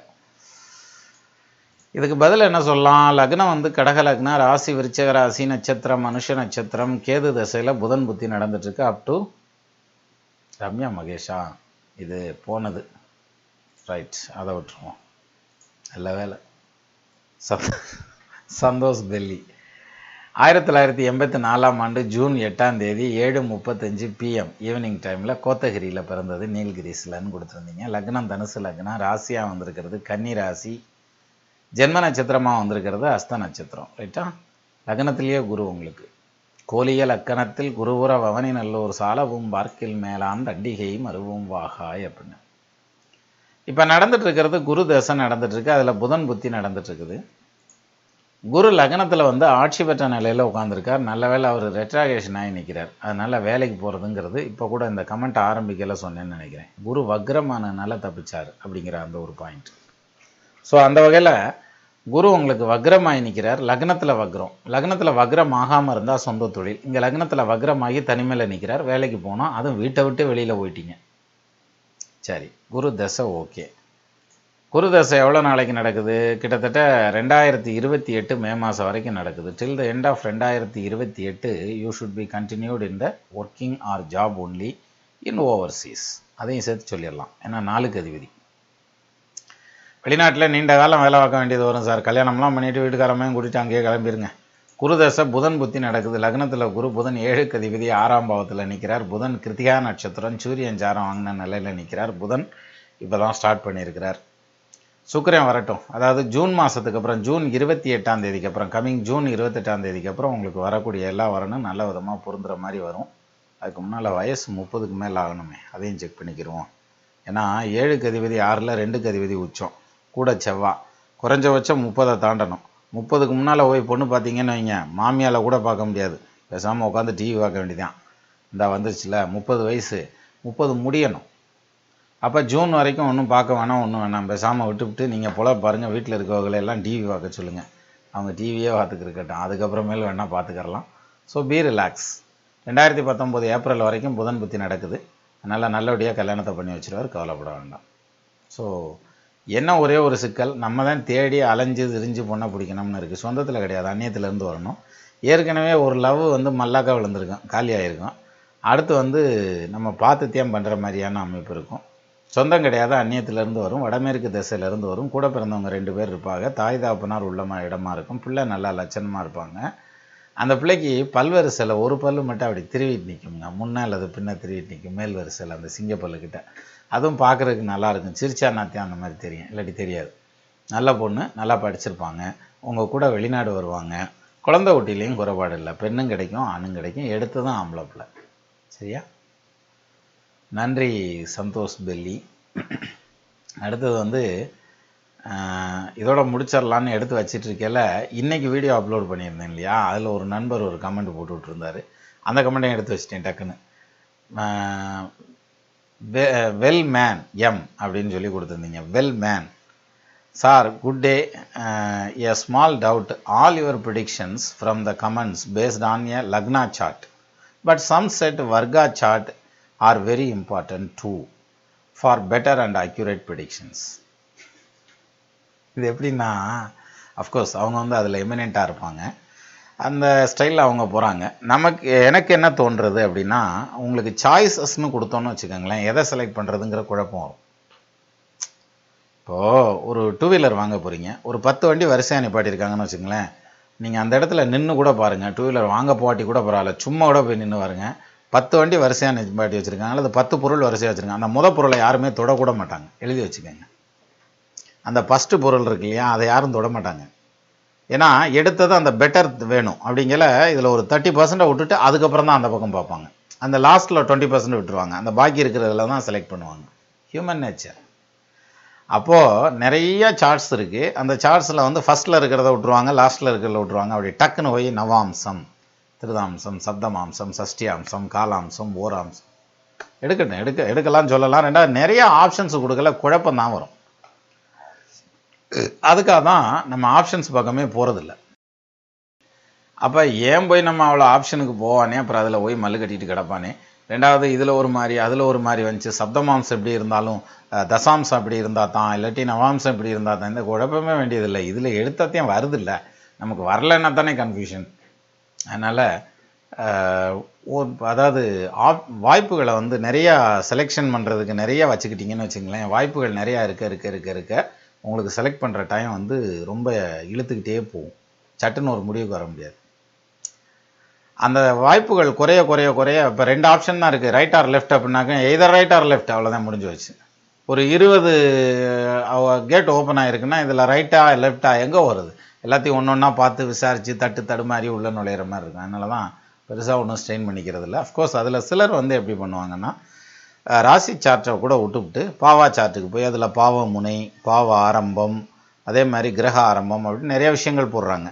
இதுக்கு பதில் என்ன சொல்லலாம்? லக்னம் வந்து கடக லக்னம், ராசி விருச்சிக ராசி, நட்சத்திரம் மனுஷ நட்சத்திரம், கேது தசையில் புதன் புத்தி நடந்துட்டுருக்கு. அப் டு ரம்யா மகேஷா, இது போனது ரைட், அதை விட்டுருவோம். நல்ல வேலை. சந்தோஷ் பெல்லி 1984ஆம் ஆண்டு ஜூன் 8ஆம் தேதி 7:35 PM ஈவினிங் டைமில் கோத்தகிரியில் பிறந்தது, நீல்கிரிஸ்லன்னு கொடுத்துருந்தீங்க. லக்னம் தனுசு லக்னம், ராசியாக வந்திருக்கிறது கன்னி ராசி, ஜென்ம நட்சத்திரமாக வந்திருக்கிறது அஸ்த நட்சத்திரம். ரைட்டா? லக்னத்திலேயே குரு உங்களுக்கு. கோலிய லக்கணத்தில் குருபுர பவனி நல்லூர் சாலவும் பார்க்கில் மேலான் தண்டிகை மருவும் வாகாய் அப்படின்னு. இப்போ நடந்துட்டு இருக்கிறது குரு தசை நடந்துட்டுருக்கு. அதில் புதன் புத்தி நடந்துட்டுருக்குது. குரு லக்னத்தில் வந்து ஆட்சி பெற்ற நிலையில் உட்காந்துருக்கார். நல்ல வேலை அவர் ரெட்ராகேஷன் ஆகி நிற்கிறார். அதனால் வேலைக்கு போகிறதுங்கிறது இப்போ கூட இந்த கமெண்ட் ஆரம்பிக்கல சொன்னேன்னு நினைக்கிறேன். குரு வக்ரமானனால தப்பிச்சார் அப்படிங்கிற அந்த ஒரு பாயிண்ட். ஸோ அந்த வகையில் குரு உங்களுக்கு வக்ரமாகி நிற்கிறார். லக்னத்தில் வக்ரம். லக்னத்தில் வக்ரம் ஆகாமல் இருந்தால் சொந்த தொழில். இங்கே லக்னத்தில் வக்ரமாகி தனிமையில் நிற்கிறார். வேலைக்கு போனோம், அதுவும் வீட்டை விட்டு வெளியில் போயிட்டீங்க. சரி, குரு தசை ஓகே. குரு தசை எவ்வளோ நாளைக்கு நடக்குது? கிட்டத்தட்ட 2028 மே மாதம் வரைக்கும் நடக்குது. Till the end of 2028 you should be continued in the working or job only in overseas. அதையும் சேர்த்து சொல்லிடலாம். ஏன்னா 4க்கு அதிபதி. வெளிநாட்டில் நீண்ட காலம் வேலை பார்க்க வேண்டியது வரும் சார். கல்யாணம்லாம் பண்ணிவிட்டு வீட்டுக்காரமையும் கூட்டிகிட்டு அங்கேயே கிளம்பிடுங்க. குரு தசை புதன் புத்தி நடக்குது. லக்னத்தில் குரு, புதன் 7க்கு அதிபதி 6ஆம் பாவத்தில் நிற்கிறார். புதன் கிருத்திகா நட்சத்திரம், சூரியன் சாரம் வாங்கின நிலையில் நிற்கிறார். புதன் இப்போ தான் ஸ்டார்ட் பண்ணியிருக்கிறார். சுக்கிரன் வரட்டும். அதாவது ஜூன் மாதத்துக்கு அப்புறம், ஜூன் 28ஆம் தேதிக்கு அப்புறம், கம்மிங் ஜூன் 28ஆம் தேதிக்கு அப்புறம் உங்களுக்கு வரக்கூடிய எல்லா வரணும் நல்ல விதமாக பொருந்துகிற மாதிரி வரும். அதுக்கு முன்னால் வயசு 30க்கு மேலே ஆகணுமே, அதையும் செக் பண்ணிக்கிடுவோம். ஏன்னா 7க்கு அதிபதி 6ல், 2க்கு அதிபதி உச்சம், கூட செவ்வாய், குறைஞ்சபட்சம் 30 தாண்டணும். 30க்கு முன்னால் போய் பொண்ணு பார்த்தீங்கன்னு வைங்க, மாமியால் கூட பார்க்க முடியாது. பேசாமல் உட்காந்து டிவி பார்க்க வேண்டியதான். இந்த வந்துருச்சுல 30 வயசு, 30 முடியணும். அப்போ ஜூன் வரைக்கும் ஒன்றும் பார்க்க வேணாம், ஒன்றும் வேணாம். பேசாமல் விட்டுவிட்டு நீங்கள் போல பாருங்கள். வீட்டில் இருக்கவங்களெல்லாம் டிவி பார்க்க சொல்லுங்கள். அவங்க டிவியே பார்த்துக்கு இருக்கட்டும். அதுக்கப்புறமேல வேணால் பார்த்துக்கறலாம். So be relax. 2019 ஏப்ரல் வரைக்கும் புதன் புத்தி நடக்குது. அதனால் நல்லபடியாக கல்யாணத்தை பண்ணி வச்சுருவார், கவலைப்பட வேண்டாம். ஸோ என்ன ஒரே ஒரு சிக்கல், நம்ம தான் தேடி அலைஞ்சு திரிஞ்சு பொண்ணை பிடிக்கணும்னு இருக்குது. சொந்தத்தில் கிடையாது, அந்நியத்துலேருந்து வரணும். ஏற்கனவே ஒரு லவ் வந்து மல்லாக்கா விழுந்திருக்கும், காலியாகிருக்கும். அடுத்து வந்து நம்ம பார்த்து தேம் பண்ணுற மாதிரியான அமைப்பு இருக்கும். சொந்தம் கிடையாது, அந்நியத்திலேருந்து வரும், வடமேற்கு திசையிலேருந்து வரும். கூட பிறந்தவங்க 2 பேர் இருப்பாங்க. தாய் தாப்பனார் உள்ள இடமா இருக்கும். பிள்ளை நல்லா லட்சணமாக இருப்பாங்க. அந்த பிள்ளைக்கு பல்வரிசையில் ஒரு பல்லு மட்டும் அப்படி திருவிட்டு நிற்குங்க, முன்னே அல்லது பின்ன திருவிட்டு நிற்கும், மேல் வரிசையில் அந்த சிங்கப்பல்லுக்கிட்ட. அதுவும் பார்க்குறதுக்கு நல்லாயிருக்கும். சிரிச்சா நாத்தியம் அந்த மாதிரி தெரியும், இல்லாட்டி தெரியாது. நல்ல பொண்ணு, நல்லா படிச்சிருப்பாங்க. உங்கள் கூட வெளிநாடு வருவாங்க. குழந்தை ஊட்டிலையும் குறைபாடு இல்லை. பெண்ணும் கிடைக்கும், ஆணும் கிடைக்கும். எடுத்து தான் ஆம்பளை பிள்ளை. சரியா? நன்றி சந்தோஷ் பெல்லி. அடுத்தது வந்து இதோட முடிச்சிடலான்னு எடுத்து வச்சிட்ருக்கேல, இன்றைக்கி வீடியோ அப்லோட் பண்ணியிருந்தேன் இல்லையா, அதில் ஒரு நண்பர் ஒரு கமெண்ட் போட்டு விட்ருந்தார். அந்த கமெண்ட்டையும் எடுத்து வச்சிட்டேன் டக்குன்னு. வெல் மேன் எம் அப்படின்னு சொல்லி கொடுத்துருந்தீங்க. Well man sir, good day. A small doubt, all your predictions from the comments based on a lagna chart, but some said varga chart are very important too for better and accurate predictions. இது எப்படின்னா, of course அவங்க வந்து அதில் எமினெண்ட்டாக இருப்பாங்க. அந்த ஸ்டைலில் அவங்க போகிறாங்க. எனக்கு என்ன தோன்றுறது அப்படின்னா, உங்களுக்கு சாய்ஸஸ்ன்னு கொடுத்தோன்னு வச்சுக்கோங்களேன், எதை செலக்ட் பண்ணுறதுங்கிற குழப்பம் வரும். இப்போது ஒரு 2 வீலர் வாங்க போகிறீங்க, ஒரு 10 வண்டி வரிசையாக நிப்பாட்டியிருக்காங்கன்னு வச்சுக்கோங்களேன். நீங்கள் அந்த இடத்துல நின்று கூட பாருங்கள். 2 வீலர் வாங்க போகாட்டி கூட பரவாயில்ல, சும்மா கூட போய் நின்று பாருங்க. 10 வண்டி வரிசையாக நிப்பாட்டி வச்சுருக்காங்க, அல்லது 10 பொருள் வரிசையாக வச்சுருக்காங்க. அந்த முதல் பொருளை யாருமே தொடக்கூட மாட்டாங்க, எழுதி வச்சுக்கோங்க. அந்த ஃபஸ்ட்டு பொருள் இருக்கு இல்லையா, அதை யாரும் தொட மாட்டாங்க. ஏன்னா எடுத்தது அந்த பெட்டர் வேணும் அப்படிங்கிற இதில் ஒரு 30% விட்டுட்டு அதுக்கப்புறம் தான் அந்த பக்கம் பார்ப்பாங்க. அந்த லாஸ்ட்டில் 20% விட்டுருவாங்க. அந்த பாக்கி இருக்கிறதுல தான் செலக்ட் பண்ணுவாங்க. Human nature. அப்போது நிறைய சார்ட்ஸ் இருக்குது. அந்த சார்ட்ஸில் வந்து ஃபஸ்ட்டில் இருக்கிறத விட்டுருவாங்க, லாஸ்ட்டில் இருக்கிறத விட்டுருவாங்க. அப்படி டக்குன்னு போய் நவாம்சம், திருதாம்சம், சப்தமாம்சம், சஷ்டியாம்சம், காலாம்சம், ஓராம்சம் எடுக்கலாம் சொல்லலாம். ரெண்டாவது நிறைய ஆப்ஷன்ஸ் கொடுக்கல, குழப்பம் தான் வரும். அதுக்காக தான் நம்ம ஆப்ஷன்ஸ் பக்கமே போகிறதில்ல. அப்போ ஏன் போய் நம்ம அவ்வளோ ஆப்ஷனுக்கு போவானே, அப்புறம் அதில் போய் மல்லு கட்டிட்டு கிடப்பானே. ரெண்டாவது இதில் ஒரு மாதிரி அதில் ஒரு மாதிரி வந்துச்சு, சப்தமாம்சம் எப்படி இருந்தாலும் தசாம்சம் அப்படி இருந்தால் தான், இல்லாட்டி நவாம்சம் இப்படி இருந்தால் தான், இந்த குழப்பமே வேண்டியதில்லை. இதில் எடுத்தாத்தையும் வருது இல்லை, நமக்கு வரலைன்னா தானே கன்ஃபியூஷன். அதனால் அதாவது வாய்ப்புகளை வந்து நிறையா செலெக்ஷன் பண்ணுறதுக்கு நிறையா வச்சுக்கிட்டிங்கன்னு வச்சுங்களேன், வாய்ப்புகள் நிறையா இருக்க உங்களுக்கு செலக்ட் பண்ணுற டைம் வந்து ரொம்ப இழுத்துக்கிட்டே போகும். சட்டுன்னு ஒரு முடிவுக்கு வர முடியாது. அந்த வாய்ப்புகள் குறைய இப்போ 2 ஆப்ஷன் தான் இருக்குது, ரைட் ஆர் லெஃப்ட் அப்படின்னாக்க எய்தர் ரைட் ஆர் லெஃப்ட், அவ்வளோதான் முடிஞ்சு வச்சு. ஒரு 20 கேட் ஓப்பன் ஆகிருக்குன்னா இதில் ரைட்டா லெஃப்டா எங்கே வருது, எல்லாத்தையும் ஒன்று ஒன்றா பார்த்து விசாரித்து தடுமாறி உள்ளே நுழையிற மாதிரி இருக்கும். அதனால தான் பெருசாக ஒன்றும் ஸ்ட்ரெயின் பண்ணிக்கிறது இல்லை. அஃப்கோர்ஸ் அதில் சிலர் வந்து எப்படி பண்ணுவாங்கன்னா, ராசி சார்ட்டை கூட விட்டுவிட்டு பாவா சார்ட்டுக்கு போய் அதில் பாவ முனை, பாவ ஆரம்பம், அதே மாதிரி கிரக ஆரம்பம் அப்படின்னு நிறைய விஷயங்கள் போடுறாங்க.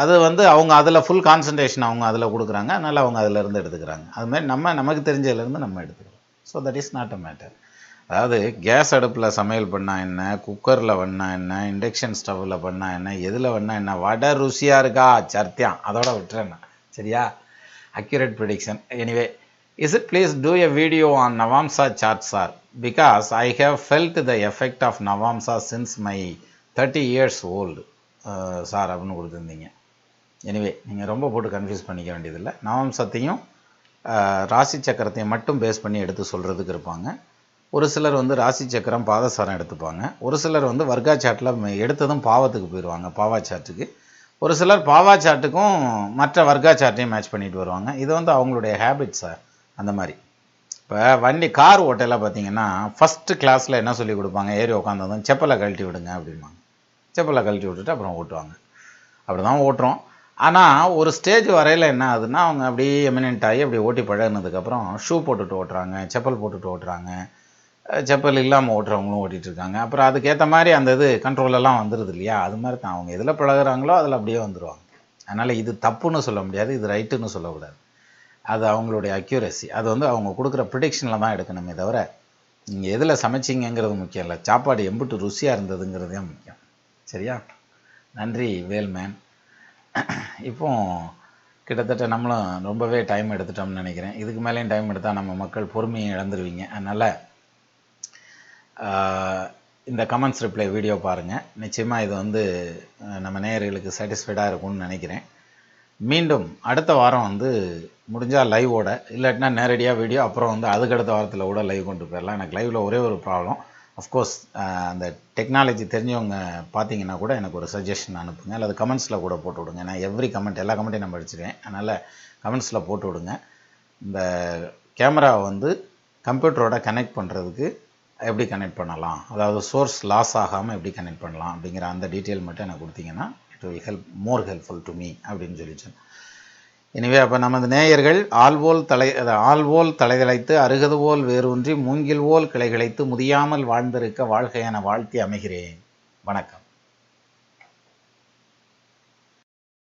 அது வந்து அவங்க அதில் ஃபுல் கான்சன்ட்ரேஷன் அவங்க அதில் கொடுக்குறாங்க, அதனால் அவங்க அதிலேருந்து எடுத்துக்கிறாங்க. அதுமாதிரி நமக்கு தெரிஞ்சதுலேருந்து நம்ம எடுத்துக்கிறோம். So that is not a matter. அதாவது கேஸ் அடுப்பில் சமையல் பண்ணால் என்ன, குக்கரில் பண்ணால் என்ன, இண்டக்ஷன் ஸ்டவ்வில் பண்ணால் என்ன, எதில் பண்ணால் என்ன, வடை ருசியாக இருக்கா சர்த்தியம், அதோட விட்டுறேன். சரியா? Accurate prediction. Anyway, is it please do a video on navamsa chart sir, because I have felt the effect of navamsa since my 30 years old sir அப்படின்னு கொடுத்துருந்தீங்க. எனிவே, நீங்கள் ரொம்ப போட்டு கன்ஃபியூஸ் பண்ணிக்க வேண்டியதில்லை. நவாம்சத்தையும் ராசி சக்கரத்தையும் மட்டும் பேஸ் பண்ணி எடுத்து சொல்கிறதுக்கு இருப்பாங்க. ஒரு சிலர் வந்து ராசி சக்கரம் பாதசாரம் எடுத்துப்பாங்க. ஒரு சிலர் வந்து வர்க்கா சாட்டில் எடுத்ததும் பாவத்துக்கு போயிடுவாங்க, பாவா சாட்டுக்கு. ஒரு சிலர் பாவா சாட்டுக்கும் மற்ற வர்க்கா சாட்டையும் மேட்ச் பண்ணிட்டு வருவாங்க. இது வந்து அவங்களுடைய ஹேபிட் சார். அந்த மாதிரி இப்போ கார் ஓட்டையில் பார்த்தீங்கன்னா ஃபஸ்ட்டு கிளாஸில் என்ன சொல்லி கொடுப்பாங்க, ஏறி உட்காந்ததும் செப்பலை கழட்டி விடுங்க அப்படிம்பாங்க. செப்பலை கழட்டி விட்டுட்டு அப்புறம் ஓட்டுவாங்க. அப்படி தான் ஓட்டுறோம். ஆனால் ஒரு ஸ்டேஜ் வரையில் என்ன ஆகுதுன்னா, அவங்க அப்படியே எமினென்ட் ஆகி அப்படி ஓட்டி பழகினதுக்கப்புறம் ஷூ போட்டுட்டு ஓட்டுறாங்க, செப்பல் போட்டுட்டு ஓட்டுறாங்க, செப்பல் இல்லாமல் ஓட்டுறவங்களும் ஓட்டிகிட்ருக்காங்க. அப்புறம் அதுக்கேற்ற மாதிரி அந்த இது கண்ட்ரோலெல்லாம் வந்துடுது இல்லையா? அது மாதிரி தான் அவங்க எதில் பழகுறாங்களோ அதில் அப்படியே வந்துடுவாங்க. அதனால் இது தப்புன்னு சொல்ல முடியாது, இது ரைட்டுன்னு சொல்லக்கூடாது. அது அவங்களுடைய அக்யூரசி. அது வந்து அவங்க கொடுக்குற ப்ரிடிக்ஷனில் தான் எடுக்கணுமே தவிர, நீங்கள் எதில் சமைச்சிங்கிறது முக்கியம் இல்லை, சாப்பாடு எம்பிட்டு ருசியாக இருந்ததுங்கிறது தான் முக்கியம். சரியா? நன்றி வேல்மேன். இப்போ கிட்டத்தட்ட நம்மளும் ரொம்பவே டைம் எடுத்துட்டோம்னு நினைக்கிறேன். இதுக்கு மேலேயும் டைம் எடுத்தால் நம்ம மக்கள் பொறுமையை இழந்துருவீங்க. அதனால் இந்த கமெண்ட்ஸ் ரிப்ளை வீடியோ பாருங்கள். நிச்சயமாக இது வந்து நம்ம நேயர்களுக்கு சாட்டிஸ்ஃபைடாக இருக்கும்னு நினைக்கிறேன். மீண்டும் அடுத்த வாரம் வந்து முடிஞ்சால் லைவோட, இல்லாட்டினா நேரடியாக வீடியோ, அப்புறம் வந்து அதுக்கடுத்த வாரத்தில் கூட லைவ் கொண்டு போயிடலாம். எனக்கு லைவில் ஒரே ஒரு ப்ராப்ளம். அஃப்கோர்ஸ் அந்த டெக்னாலஜி தெரிஞ்சவங்க பார்த்தீங்கன்னா கூட எனக்கு ஒரு சஜஷன் அனுப்புங்க, அல்லது கமெண்ட்ஸில் கூட போட்டு விடுங்க. நான் எல்லா கமெண்ட்டையும் நான் படிச்சிருவேன். அதனால் கமெண்ட்ஸில் போட்டு விடுங்க. இந்த கேமராவை வந்து கம்ப்யூட்டரோட கனெக்ட் பண்ணுறதுக்கு எப்படி கனெக்ட் பண்ணலாம், அதாவது சோர்ஸ் லாஸ் ஆகாமல் எப்படி கனெக்ட் பண்ணலாம் அப்படிங்கிற அந்த டீட்டெயில் மட்டும் எனக்கு கொடுத்தீங்கன்னா it will more helpful to me அப்படின்னு சொல்லிச்சு. எனவே அப்போ நமது நேயர்கள் ஆள்போல் தலைதளைத்து அருகது போல் வேரூன்றி மூங்கில் போல் கிளைகிழைத்து முதியாமல் வாழ்ந்திருக்க வாழ்க என வாழ்த்தி அமைகிறேன். வணக்கம்.